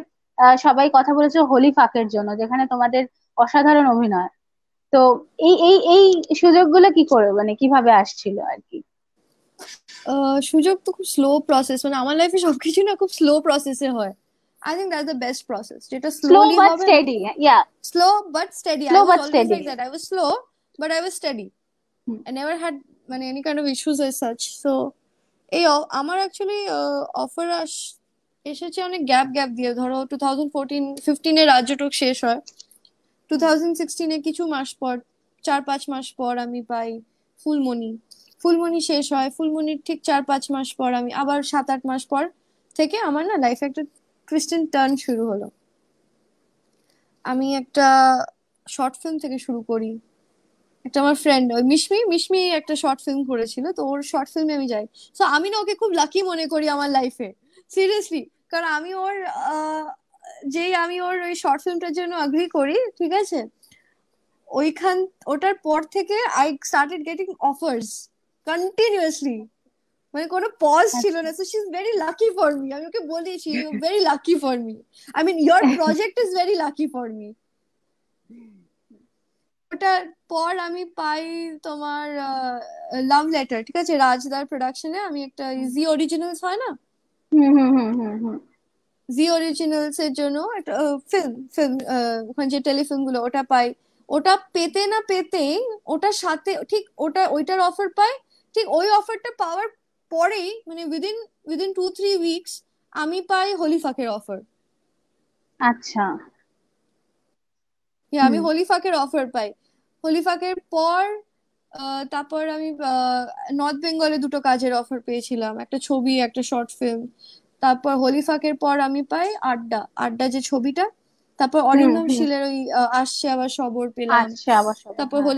সবাই কথা বলেছে, হোলি ফাকের জন্য, যেখানে তোমাদের অসাধারণ অভিনয়। তো এই সুযোগগুলো কি করে, মানে কিভাবে আসছিল আর কি? সুযোগ তো খুব স্লো প্রসেস, মানে আমার লাইফে সবকিছু না খুব স্লো প্রসেসে হয়। I think that's the best process, যেটা স্লো স্লোলি বাট হবে না। Steady, yeah. Slow but steady, slow I was but always steady. like that. I was slow but I was steady. I never had মানে any kind of issues as such. So এই আমার অ্যাকচুয়ালি অফার এসেছে অনেক গ্যাপ গ্যাপ দিয়ে। ধরো 2014-15 রাজ্যটক শেষ হয়, 2016 কিছু মাস পর, 4-5 মাস পর আমি পাই ফুলমণি। ফুলমণি শেষ হয়, ফুলমণির ঠিক 4-5 মাস পর আমি আবার 7-8 মাস পর থেকে আমার না লাইফে একটা টুইস্ট এন্ড টার্ন শুরু হলো। আমি একটা শর্ট ফিল্ম থেকে শুরু করি। একটা আমার ফ্রেন্ড, ওই মিশমি মিশমি একটা শর্ট ফিল্ম করেছিল, তো ওর শর্ট ফিল্মে আমি যাই। তো আমি না ওকে খুব লাকি মনে করি আমার লাইফে, সিরিয়াসলি। কারণ আমি ওর যেই আমি ওর ওই শর্ট ফিল্মটার জন্য আগ্রহী করি, ঠিক আছে, ওইখান ওটার পর থেকে I started getting offers continuously, মানে কোনো পজ ছিল আচ্ছা। না। So she is very lucky for me, আমি ওকে বলেছি you very lucky for me, I mean your project is very lucky for me. ওটার পর আমি পাই তোমার লাভ লেটার, ঠিক আছে, রাজদার প্রোডাকশনে আমি একটা জি অরিজিনালস হয় না, হুম হুম হুম হুম হুম। জি অরিজিনালস এর জন্য একটা ফিল্ম ফিল্ম ওখানে যে টেলিফিল্ম গুলো, ওটা পাই। ওটা পেতে না পেতেই ওটার সাথে ঠিক ওইটার অফার পাই। ঠিক ওই অফারটা পাওয়ার পরেই মানে উইদিন উইদিন 2-3 উইকস আমি পাই হোলি ফাকের অফার। আচ্ছা। আমি হুম হলিফাকের অফার পাই। হলিফাকের পর তারপর আমি নর্থ বেঙ্গলে দুটো কাজের অফার পেয়েছিলাম, একটা ছবি একটা শর্ট ফিল্ম। তারপর হলিফাকের পর আমি পাই আড্ডা, আড্ডা যে ছবিটা। তারপর হুম অরিন্দম হুম। শীলের ওই আসছে আবার সবর পেলাম। আসছে আবার সবার, তারপর হ্যাঁ।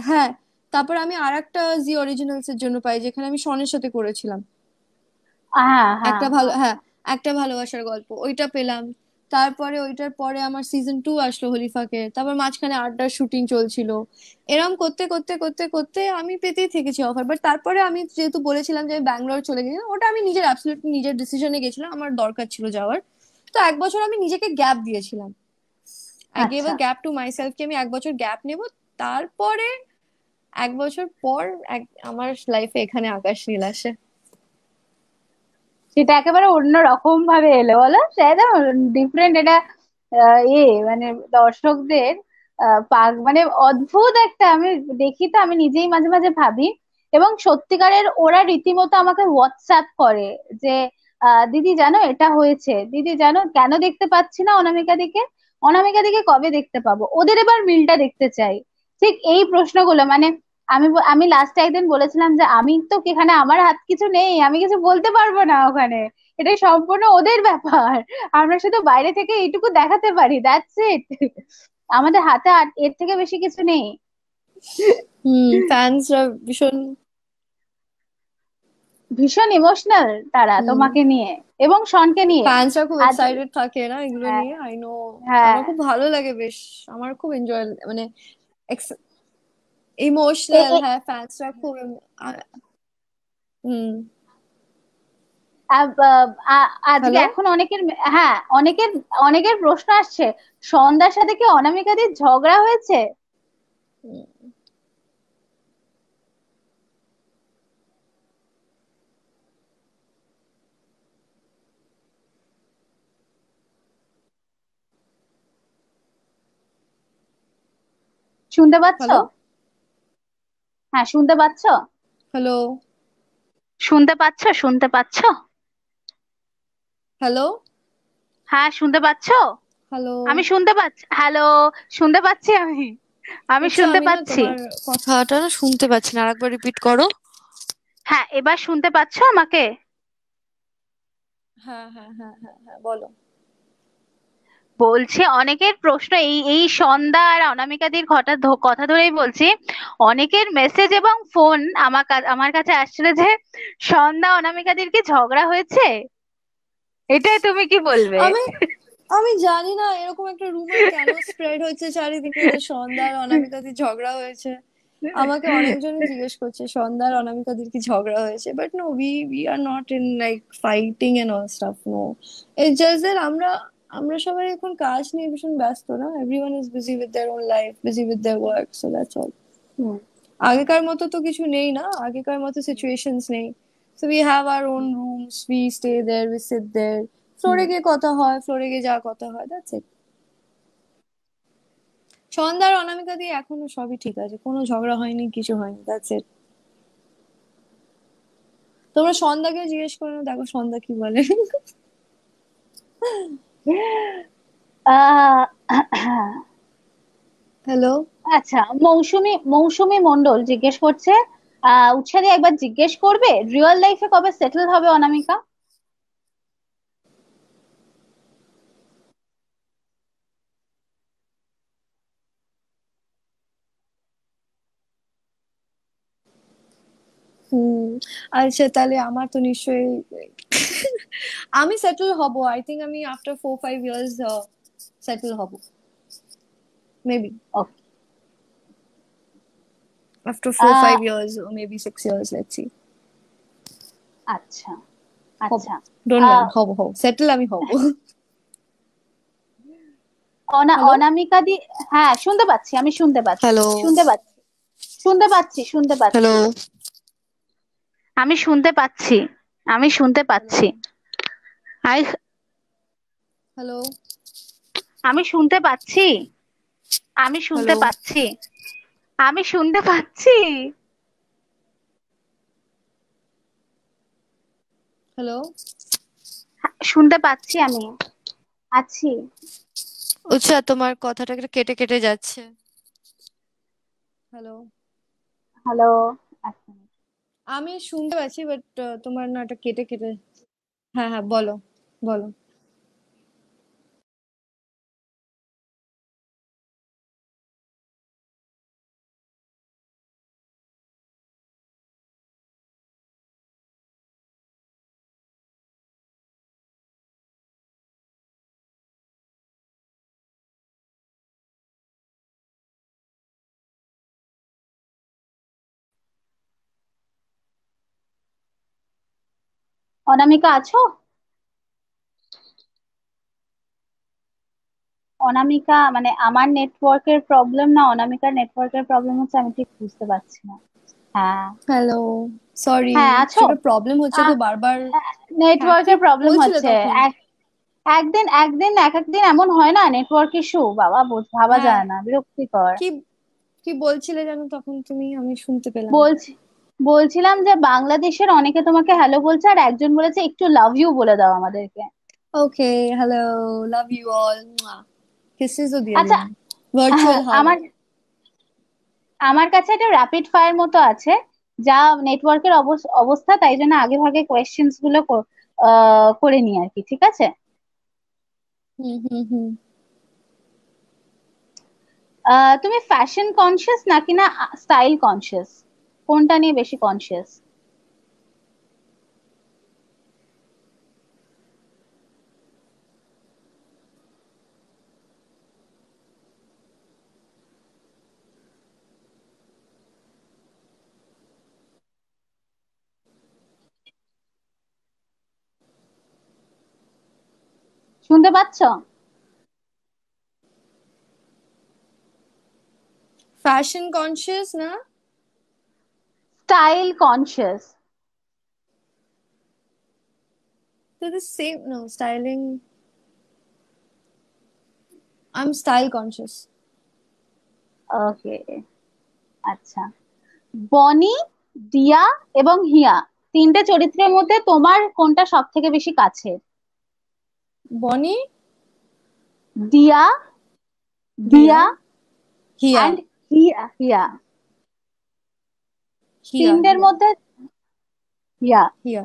হ্যাঁ, তারপর আমি আর একটা জি অরিজিনালস এর জন্য পাই, যেখানে আমি শনের সাথে করেছিলাম হ্যাঁ হ্যাঁ একটা ভালো, হ্যাঁ। হ্যাঁ, একটা ভালোবাসার গল্প, ওইটা পেলাম। তারপরে ওইটার পরে আমার সিজন 2 আসলো হলিফাকে, তারপর মাঝখানে আড্ডার শুটিং চলছিল। এরম করতে করতে করতে করতে আমি পেতেই থেকেছি অফার। বাট তারপরে আমি যেহেতু বলেছিলাম যে আমি ব্যাঙ্গালোর চলে গেছিলাম, ওটা আমি নিজের অ্যাবসলিউটলি নিজের ডিসিশনে গেছিলাম, আমার দরকার ছিল যাওয়ার। তো 1 বছর আমি নিজেকে গ্যাপ দিয়েছিলাম। আই গেভ আচ্ছা। আ গ্যাপ টু মাই সেলফ, কি আমি 1 বছর গ্যাপ নেব। তারপরে 1 বছর পর আমার লাইফে এখানে আকাশ নীল আসে। সেটা একেবারে অন্য রকম ভাবে এলো বলো, সেটা ডিফারেন্ট এটা। মানে দর্শকদের মানে অদ্ভুত একটা, আমি দেখি তো আমি নিজেই মাঝে মাঝে ভাবি। এবং সত্যিকারের ওরা রীতিমতো আমাকে হোয়াটসঅ্যাপ করে যে দিদি জানো এটা হয়েছে, দিদি জানো কেন দেখতে পাচ্ছি না অনামিকা দিকে, অনামিকা দিকে কবে দেখতে পাবো, ওদের এবার মিলটা দেখতে চাই। ঠিক এই প্রশ্নগুলো মানে আমি লাস্ট একদিন বলেছিলাম যে আমি তো এখানে আমার হাত কিছু নেই, আমি কিছু বলতে পারবো না ওখানে, এটা সম্পূর্ণ ওদের ব্যাপার। আমরা শুধু বাইরে থেকে এইটুকু দেখাতে পারি, দ্যাটস ইট। আমাদের হাতে আর এর থেকে বেশি কিছু নেই। ফ্যান্সরা ভীষণ। ভীষণ ইমোশনাল তারা হুম, তোমাকে নিয়ে এবং শনকে নিয়ে। ফ্যান্সরা খুব আজ এক্সাইটেড থাকে না এগুলো হ্যাঁ নিয়ে, আই নো। হ্যাঁ। আমার খুব ভালো লাগে বেশ, আমার খুব এনজয় মানে এ- ইমোশনাল, এ- হ্যাঁ, ফ্যান্সরা খুব হুম। আজকে হ্যালো। এখন অনেকের, হ্যাঁ অনেকের, অনেকের প্রশ্ন আসছে সন্ধ্যার সাথে কি অনামিকাদের ঝগড়া হয়েছে। শুনতে পাচ্ছো? হ্যালো। হ্যাঁ শুনতে পাচ্ছো? হ্যালো। শুনতে পাচ্ছো? শুনতে পাচ্ছো? হ্যালো। হ্যাঁ শুনতে পাচ্ছো? হ্যালো। আমি শুনতে পাচ্ছি, হ্যালো, শুনতে পাচ্ছি আমি, আমি আচ্ছা, শুনতে আমি না পাচ্ছি। তোমার কথাটা না শুনতে পাচ্ছি না, আরেকবার রিপিট করো। হ্যাঁ এবার শুনতে পাচ্ছো আমাকে? হ্যাঁ হ্যাঁ হ্যাঁ হ্যাঁ হ্যাঁ, বলো। বলছি অনেকের প্রশ্ন এই এই সন্ধ্যা আর অনামিকাদির কথা ধরেই বলছি। অনেকের মেসেজ এবং ফোন আমার কাছে আসছিল যে সন্ধ্যা অনামিকাদির কি ঝগড়া হয়েছে, এটাই তুমি কি বলবে? আমি আমি জানি না এরকম একটা রুমার কেন স্প্রেড হচ্ছে চারিদিকে যে সন্ধ্যা আর অনামিকাদির ঝগড়া হয়েছে। আমাকে অনেকজনই জিজ্ঞেস করছে সন্ধ্যা আর অনামিকাদির কি ঝগড়া হয়েছে, but no, we are not in like fighting and all stuff, no. It's just that আমরা আমরা সবাই এখন কাজ নিয়ে ভীষণ ব্যস্ত না, everyone is busy with their own life, busy with their work, so that's all. Hmm আগেকার মতো তো কিছু নেই না, আগেকার মতো সিচুয়েশনস নেই। So we have our own rooms, we stay there, we sit there, ফ্লোরে হুম। গিয়ে কথা হয়, ফ্লোরে গিয়ে যা কথা হয়, দ্যাটস ইট। সন্ধ্যা আর অনামিকা দিয়ে এখনো সবই ঠিক আছে, কোনো ঝগড়া হয়নি, কিছু হয়নি, দ্যাটস ইট। তোমরা সন্ধ্যাকে জিজ্ঞেস করো না, দেখো সন্ধ্যা কি বলে। আহ হ্যালো। আচ্ছা, মৌসুমী মৌসুমী মন্ডল জিজ্ঞেস করছে উৎসাদি একবার জিজ্ঞেস করবে রিয়েল লাইফে কবে সেটেল হবে অনামিকা। হুম। আচ্ছা, তাহলে আমার তো নিশ্চয়ই আমি সেটেল হব, আই থিঙ্ক আমি আফটার 4-5 ইয়ার্স সেটেল হব, maybe okay. After 4-5 years, maybe 6 years, let's see. আচ্ছা হব, আচ্ছা। ডোন্ট আহ ওয়ারি, হব হব, সেটেল আমি হব। হ্যালো। অনামিকা দি, হ্যাঁ শুনতে পাচ্ছি, আমি শুনতে পাচ্ছি, হ্যালো। শুনতে পাচ্ছি, শুনতে পাচ্ছি, শুনতে হ্যালো। পাচ্ছি, আমি শুনতে পাচ্ছি, আমি শুনতে হ্যালো। পাচ্ছি। I hello. আমি শুনতে পাচ্ছি, আমি শুনতে হ্যালো। পাচ্ছি, আমি শুনতে পাচ্ছি। হ্যালো। শুনতে পাচ্ছি আমি, আছি। আচ্ছা, তোমার কথাটা একটু কেটে কেটে যাচ্ছে। হ্যালো। হ্যালো। আচ্ছা। আমি শুনতে পাচ্ছি, বাট তোমার না এটা কেটে কেটে। হ্যাঁ হ্যাঁ, বলো বলো। অনামিকা আছো? অনামিকা মানে আমার নেটওয়ার্কের প্রবলেম না অনামিকার নেটওয়ার্কের প্রবলেম হচ্ছে, আমি ঠিক বুঝতে পারছি না। হ্যাঁ। হ্যালো। সরি। হ্যাঁ আছো? সেটা প্রবলেম হচ্ছে তো বারবার। হ্যাঁ, কি নেটওয়ার্কের প্রবলেম বলছিলে হচ্ছে। তখন? একদিন একদিন এক একদিন এমন হয় না, নেটওয়ার্ক ইস্যু বাবা, ভাবা হ্যাঁ, যায় না, বিরক্তিকর। কি কি বলছিলে জানো তখন তুমি? আমি শুনতে পেলাম না। বলছি বলছিলাম যে বাংলাদেশের অনেকে তোমাকে হ্যালো বলছে, আর একজন বলেছে একটু লাভ ইউ বলে দাও আমাদেরকে। Okay. Hello. Love you all. কিসেসও দিয়ে আচ্ছা। দিলাম। Virtual hug. আমার আমার কাছে একটা র্যাপিড ফায়ার মতো আছে, যা নেটওয়ার্কের অবস্থা, তাই জন্য আগে ভাগে কোয়েশ্চেন্স গুলো করে নি আর কি, ঠিক আছে? হুম হুম হুম। তুমি ফ্যাশন কনসিয়াস নাকি না স্টাইল কনসিয়াস, কোনটা নিয়ে বেশি কনসিয়াস? শুনতে পাচ্ছ? ফ্যাশন কনসিয়াস না? Style conscious. তো the same, no, styling. I'm style conscious. ওকে। আচ্ছা। বনি, দিয়া এবং হিয়া, তিনটে চরিত্রের মধ্যে তোমার কোনটা সব থেকে বেশি কাছে? বনি। দিয়া, দিয়া। দিয়া হিয়া। অ্যান্ড হিয়া। হিয়া, হিয়া তিনটের হিয়া মধ্যে হিয়া। হিয়া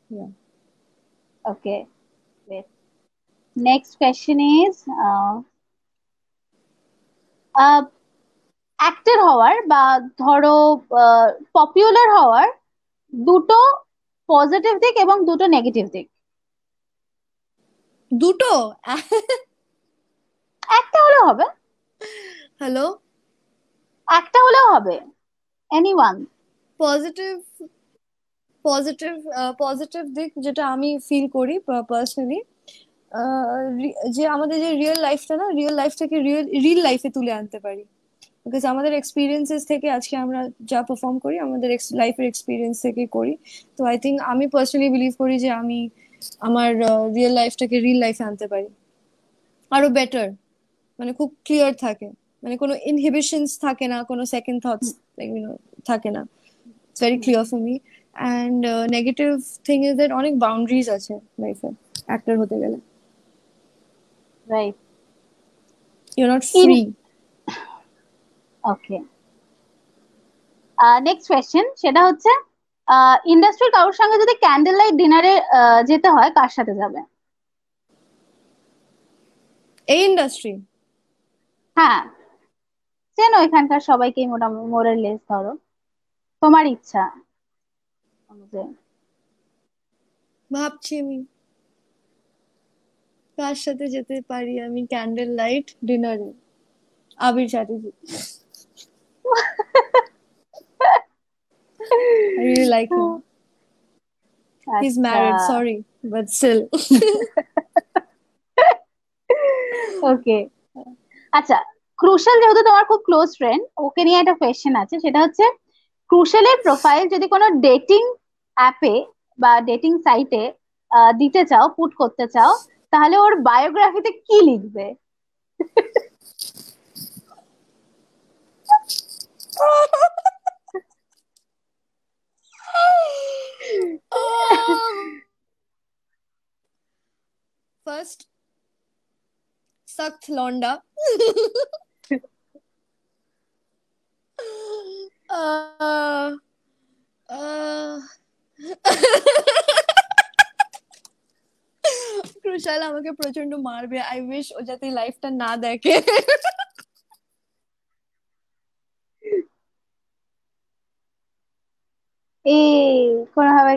হিয়া। ওকে। নেক্সট কোয়েশ্চেন ইজ অ্যাক্টর হওয়ার বা ধরো পপুলার হওয়ার দুটো পজিটিভ দিক এবং দুটো নেগেটিভ দিক। দুটো। একটা হলেও হবে। হ্যালো। একটা হলেও হবে, any one. Positive. Positive. Positive দিক যেটা আমি ফিল করি পার্সোনালি, যে আমাদের যে রিয়েল লাইফটা না, রিয়েল লাইফটাকে রিয়েল রিয়েল লাইফে তুলে আনতে পারি। বিকজ আমাদের এক্সপিরিয়েন্সেস থেকে আজকে আমরা যা পারফর্ম করি, আমাদের লাইফের এক্সপিরিয়েন্স থেকে করি। তো আই থিঙ্ক আমি পার্সোনালি বিলিভ করি যে আমি আমার রিয়েল লাইফটাকে রিয়েল লাইফে আনতে পারি আরো বেটার। মানে খুব ক্লিয়ার থাকে, মানে কোনো ইনহিবিশনস থাকে না, কোনো সেকেন্ড থটস থাকে না। It's very clear for me. And negative thing is that অনেক বাউন্ডারিজ আছে লাইফে অ্যাক্টর হতে গেলে। Right. You not in free. Okay. Next question, সেটা হচ্ছে ইন্ডাস্ট্রির কারোর সঙ্গে যদি ক্যান্ডেল লাইট ডিনারে যেতে হয়, কার সাথে যাবে? এই ইন্ডাস্ট্রি। হ্যাঁ, চেনো এখানকার সবাইকে মোটামুটি মোরালেস, ধরো তোমার ইচ্ছা অনুযায়ী। ভাবছি আমি কার সাথে যেতে পারি আমি ক্যান্ডেল লাইট ডিনারে। আবির Chatterjee. I really like him. He's আচ্ছা। married, sorry, but still. ওকে। আচ্ছা, ক্রুশাল যেহেতু তোমার খুব ক্লোজ ফ্রেন্ড, ওকে নিয়ে একটা কোয়েশ্চেন আছে, সেটা হচ্ছে ক্রুশালের প্রোফাইল যদি কোনো ডেটিং অ্যাপে বা ডেটিং সাইটে দিতে চাও, পুট করতে চাও, তাহলে ওর বায়োগ্রাফিতে কি লিখবে? First, suck sucked Londa. uh, uh, crucial আমাকে প্রচন্ড মারবে। আই উইশ ও যাতে লাইফটা না দেখে। এই কোনোভাবে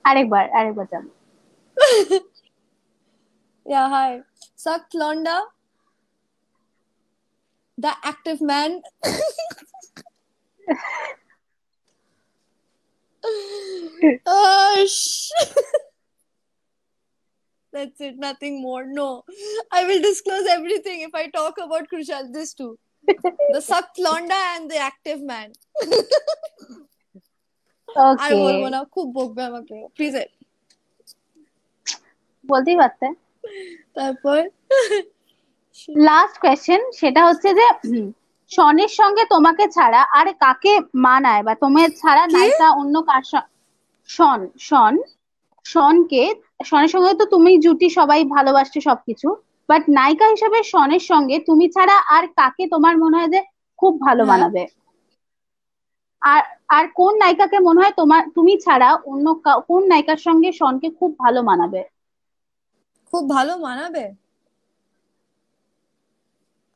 আরেকবার আরেকবার যান। Yeah, hi. Sucked Londa, the active man. That's it, nothing more. No, I will disclose everything if I talk about Krushal. This too, the sucked Londa and the active man. আর ওকে, বলবো না, খুব বকবে আমাকে, প্লিজ। বলতেই পারতে। তারপর লাস্ট কোয়েশ্চেন, সেটা হচ্ছে যে শনের সঙ্গে তোমাকে ছাড়া আর কাকে মানায়, বা তোমার ছাড়া কি? নায়িকা অন্য কার শন শন শনকে, শনের সঙ্গে তো তুমি জুটি সবাই ভালোবাসছে সবকিছু, বাট নায়িকা হিসেবে শনের সঙ্গে তুমি ছাড়া আর কাকে তোমার মনে হয় যে খুব ভালো হ্যাঁ, মানাবে? আর আর কোন নায়িকাকে মনে হয় তোমার, তুমি ছাড়া অন্য কোন নায়িকার সঙ্গে শনকে খুব ভালো মানাবে? খুব ভালো মানাবে।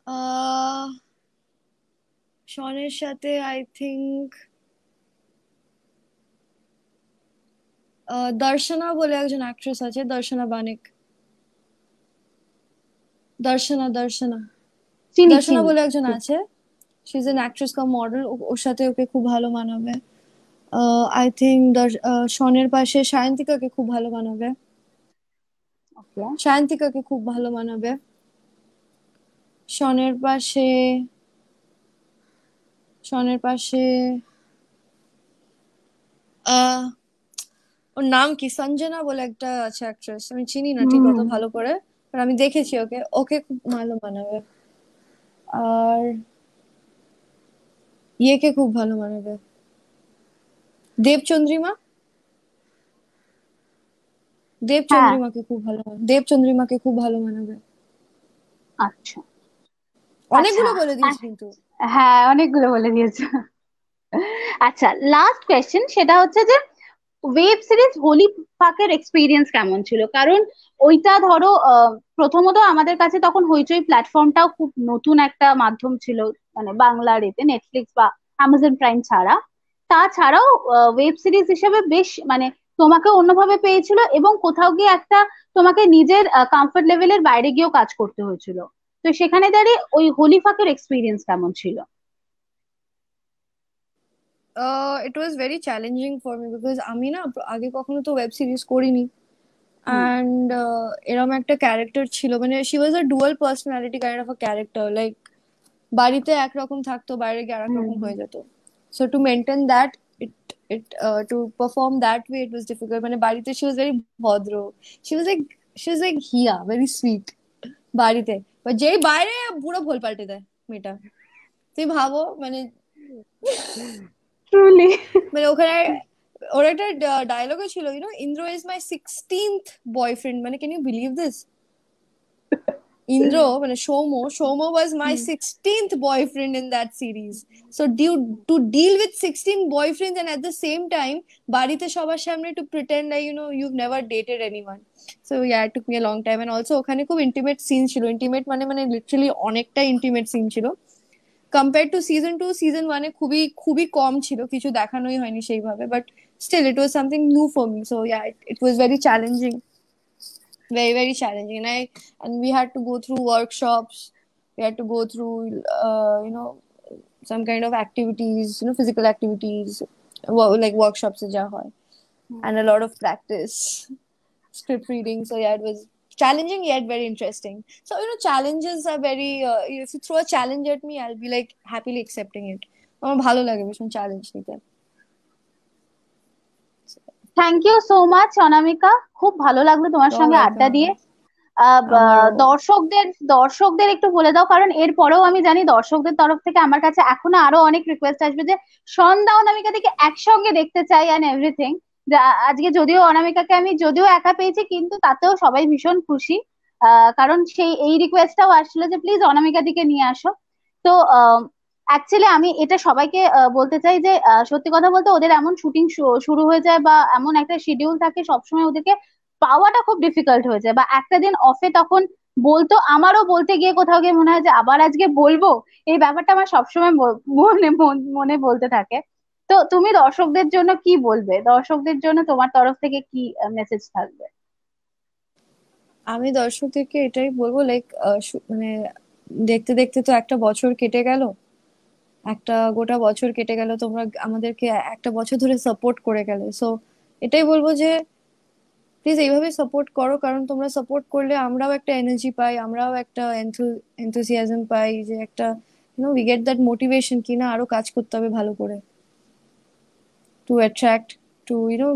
আহ শনের সাথে আই থিঙ্ক দর্শনা বলে একজন অ্যাক্ট্রেস আছে, দর্শনা বানিক। দর্শনা দর্শনা চিনি দর্শনা চিনি। বলে একজন আছে, she is an actress cum model, ওর সাথে ওকে খুব ভালো মানাবে। আই থিঙ্ক শনের পাশে সায়ন্তিকাকে খুব ভালো মানাবে। ওকে, সায়ন্তিকাকে খুব ভালো মানাবে। শনের পাশে, শনের পাশে আহ ওর নাম কি, সঞ্জনা বলে একটা আছে অ্যাক্ট্রেস, আমি চিনি না ঠিক অত হুম, ভালো করে, but আমি দেখেছি ওকে, ওকে খুব ভালো মানাবে। আর ইয়েকে খুব ভালো মানাবে, দেবচন্দ্রিমা। হ্যাঁ, দেবচন্দ্রিমাকে খুব ভালো মানাবে, দেবচন্দ্রিমাকে খুব ভালো মানাবে। আচ্ছা আচ্ছা। অনেকগুলো বলে দিয়েছি কিন্তু। হ্যাঁ, অনেকগুলো বলে দিয়েছো। আচ্ছা, লাস্ট কোয়েশ্চেন, সেটা হচ্ছে যে ওয়েব সিরিজ হোলি পাকের এক্সপিরিয়েন্স কেমন ছিল? কারণ ওইটা ধরো প্রথমত আমাদের কাছে তখন হইচই প্ল্যাটফর্মটাও খুব নতুন একটা মাধ্যম ছিল, মানে বাংলার এতে নেটফ্লিক্স বা অ্যামাজন প্রাইম ছাড়া। তাছাড়াও ওয়েব সিরিজ হিসেবে বেশ মানে তোমাকে অন্যভাবে পেয়েছিল, এবং কোথাও গিয়ে একটা তোমাকে নিজের কমফর্ট লেভেলের বাইরে গিয়েও কাজ করতে হয়েছিল। তো সেখানে দাঁড়িয়ে ওই হোলি ফাকের এক্সপিরিয়েন্স কেমন ছিল? It was very challenging for me, because আমি না আগে কখনো তো ওয়েব সিরিজ করিনি। হুম, অ্যান্ড এরম একটা ক্যারেক্টার ছিল, মানে she was a dual personality kind of a character, like বাড়িতে একরকম থাকতো, বাইরে গিয়ে আরেক হুম, রকম হুম। হয়ে যেত। So to maintain that, it it to perform that way it was difficult. মানে বাড়িতে শি ওয়াজ ভেরি ভদ্র, she was like she was like হিয়া, ভেরি সুইট বাড়িতে, বাট যেই বাইরে পুরো ভোল পাল্টে দেয় মেয়েটা। তুই ভাবো মানে, ট্রুলি। মানে ওখানে ওর একটা ডায়লগও ছিল, Indro is my 16th boyfriend, মানে can you believe this? Indro, মানে Somo was my 16th boyfriend in that series. So to deal with 16 boyfriends and at the same time বাড়িতে সবার সামনে to pretend like you've never dated anyone. So yeah, it took me a long time, and also ওখানে খুব intimate scene ছিল, intimate মানে literally অনেকটা intimate scene ছিল। Compared to season 1 এ খুবই খুবই কম ছিল, কিছু দেখানোই হয়নি সেইভাবে, but still it was something new for me. So yeah, it was very challenging, very very challenging, and we had to go through workshops, we had to go through some kind of activities, physical activities, like workshops ja hoy, and a lot of practice, script reading. So yeah, it was challenging yet very interesting. So challenges are very if you throw a challenge at me, I'll be like happily accepting it. আমার ভালো লাগে ভীষণ চ্যালেঞ্জ নিতে। থ্যাংক ইউ সো মাচ অনামিকা, খুব ভালো লাগলো তোমার You're সঙ্গে আড্ডা welcome. দিয়ে। আমারও। দর্শকদের দর্শকদের একটু বলে দাও, কারণ এর পরেও আমি জানি দর্শকদের তরফ থেকে আমার কাছে এখনো আরো অনেক রিকোয়েস্ট আসবে যে সন্ধ্যা অনামিকা থেকে একসঙ্গে দেখতে চাই অ্যান্ড এভরিথিং। আজকে যদিও অনামিকাকে আমি যদিও একা পেয়েছি, কিন্তু তাতেও সবাই ভীষণ খুশি। কারণ সেই এই রিকোয়েস্টটাও আসলো যে প্লিজ অনামিকা দিকে নিয়ে আসো। তো অ্যাকচুয়ালি আমি এটা সবাইকে বলতে চাই যে সত্যি কথা বলতে ওদের এমন শুটিং শুরু হয়ে যায় বা এমন একটা শিডিউল থাকে, সবসময় ওদেরকে পাওয়াটা খুব ডিফিকাল্ট হয়ে যায়, বা একটা দিন অফে তখন বলতো, আমারও বলতে গিয়ে কোথাও গিয়ে মনে হয় যে আবার আজকে বলবো, এই ব্যাপারটা আমার সবসময় মনে মনে বলতে থাকে। তো তুমি দর্শকদের জন্য কি বলবে, দর্শকদের জন্য তোমার তরফ থেকে কি মেসেজ থাকবে? আমি দর্শকদেরকে এটাই বলবো, লাইক মানে দেখতে দেখতে তো একটা বছর কেটে গেল, একটা গোটা বছর কেটে গেল, তোমরা আমাদেরকে একটা বছর ধরে সাপোর্ট করে গেলে। সো এটাই বলবো যে প্লিজ এইভাবে সাপোর্ট করো, কারণ তোমরা সাপোর্ট করলে আমরাও একটা এনার্জি পাই, আমরাও একটা এনথুসিয়াজম পাই, যে একটা উই গেট দ্যাট মোটিভেশন কি না আরো কাজ করতে হবে ভালো করে, to attract, to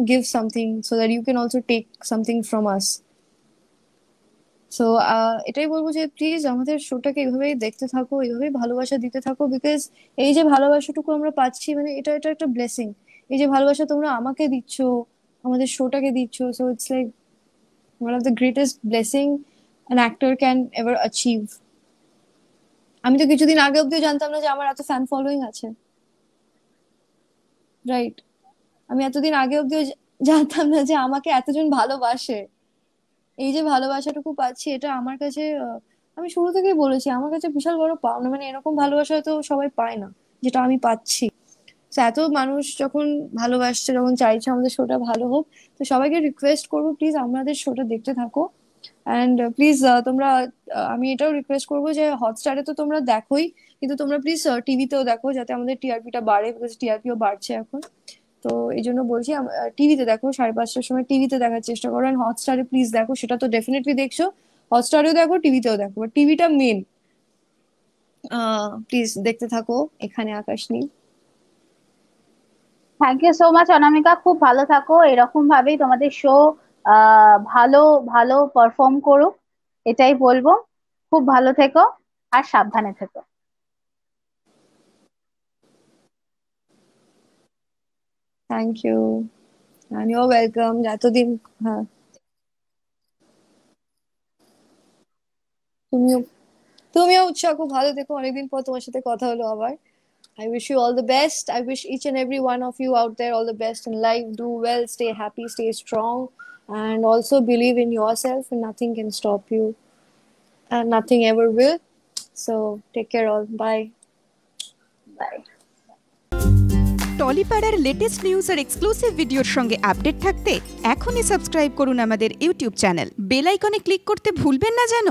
give something so that you can also take something from us. So এটাই বলবো যে প্লিজ আমাদের শোটাকে এইভাবেই দেখতে থাকো, এইভাবেই ভালোবাসা দিতে থাকো, বিকজ এই যে ভালোবাসাটুকু আমরা পাচ্ছি, মানে এটা এটা একটা ব্লেসিং। এই যে ভালোবাসা তোমরা আমাকে দিচ্ছ, আমাদের শোটাকে দিচ্ছ, so it's like one of the greatest blessing an actor can ever achieve. আমি তো কিছুদিন আগে অব্দিও জানতাম না যে আমার এত ফ্যান ফলোইং আছে, রাইট? আমি এতদিন আগে অব্দিও জানতাম না যে আমাকে এতজন ভালোবাসে। এই যে ভালোবাসাটুকু পাচ্ছি, এটা আমার কাছে আমি শুরু থেকেই বলেছি, আমার কাছে বিশাল বড় পাওনা। মানে এরকম ভালোবাসা হয়তো সবাই পায় না, যেটা আমি পাচ্ছি। তো এত মানুষ যখন ভালোবাসছে, যখন চাইছে আমাদের শোটা ভালো হোক, তো সবাইকে রিকোয়েস্ট করবো প্লিজ আমাদের শোটা দেখতে থাকো। অ্যান্ড প্লিজ তোমরা আমি এটাও রিকোয়েস্ট করবো যে হটস্টারে তো তোমরা দেখোই, কিন্তু তোমরা প্লিজ টিভিতেও দেখো, যাতে আমাদের টিআরপিটা বাড়ে, বিকজ টিআরপিও বাড়ছে এখন। তো এই জন্য বলছি টিভিতে দেখো, 5:30টার সময় টিভিতে দেখার চেষ্টা করো। অ্যান্ড হটস্টারে প্লিজ দেখো, সেটা তো ডেফিনেটলি দেখছো, হটস্টারেও দেখো, টিভিতেও দেখো, বাট টিভিটা মেন। প্লিজ দেখতে থাকো এখানে আকাশ নীল। থ্যাংক ইউ সো মাচ অনামিকা, খুব ভালো থাকো, এরকম ভাবেই তোমাদের শো ভালো ভালো পারফর্ম করুক, এটাই বলবো। খুব ভালো থেকো আর সাবধানে থেকো। Thank you, and you're welcome এতদিন। হ্যাঁ, তুমিও তুমিও উৎসাহ, খুব ভালো থেকো, অনেকদিন পর তোমার সাথে কথা হলো আবার। I wish you all the best. I wish each and every one of you out there all the best in life. Do well, stay happy, stay strong, and also believe in yourself, and nothing can stop you, and nothing ever will. So take care all. Bye. Bye. টলিপাড়ার লেটেস্ট নিউজ আর এক্সক্লুসিভ ভিডিওর সঙ্গে আপডেট থাকতে এখনই সাবস্ক্রাইব করুন আমাদের ইউটিউব চ্যানেল। বেল আইকনে ক্লিক করতে ভুলবেন না যেন।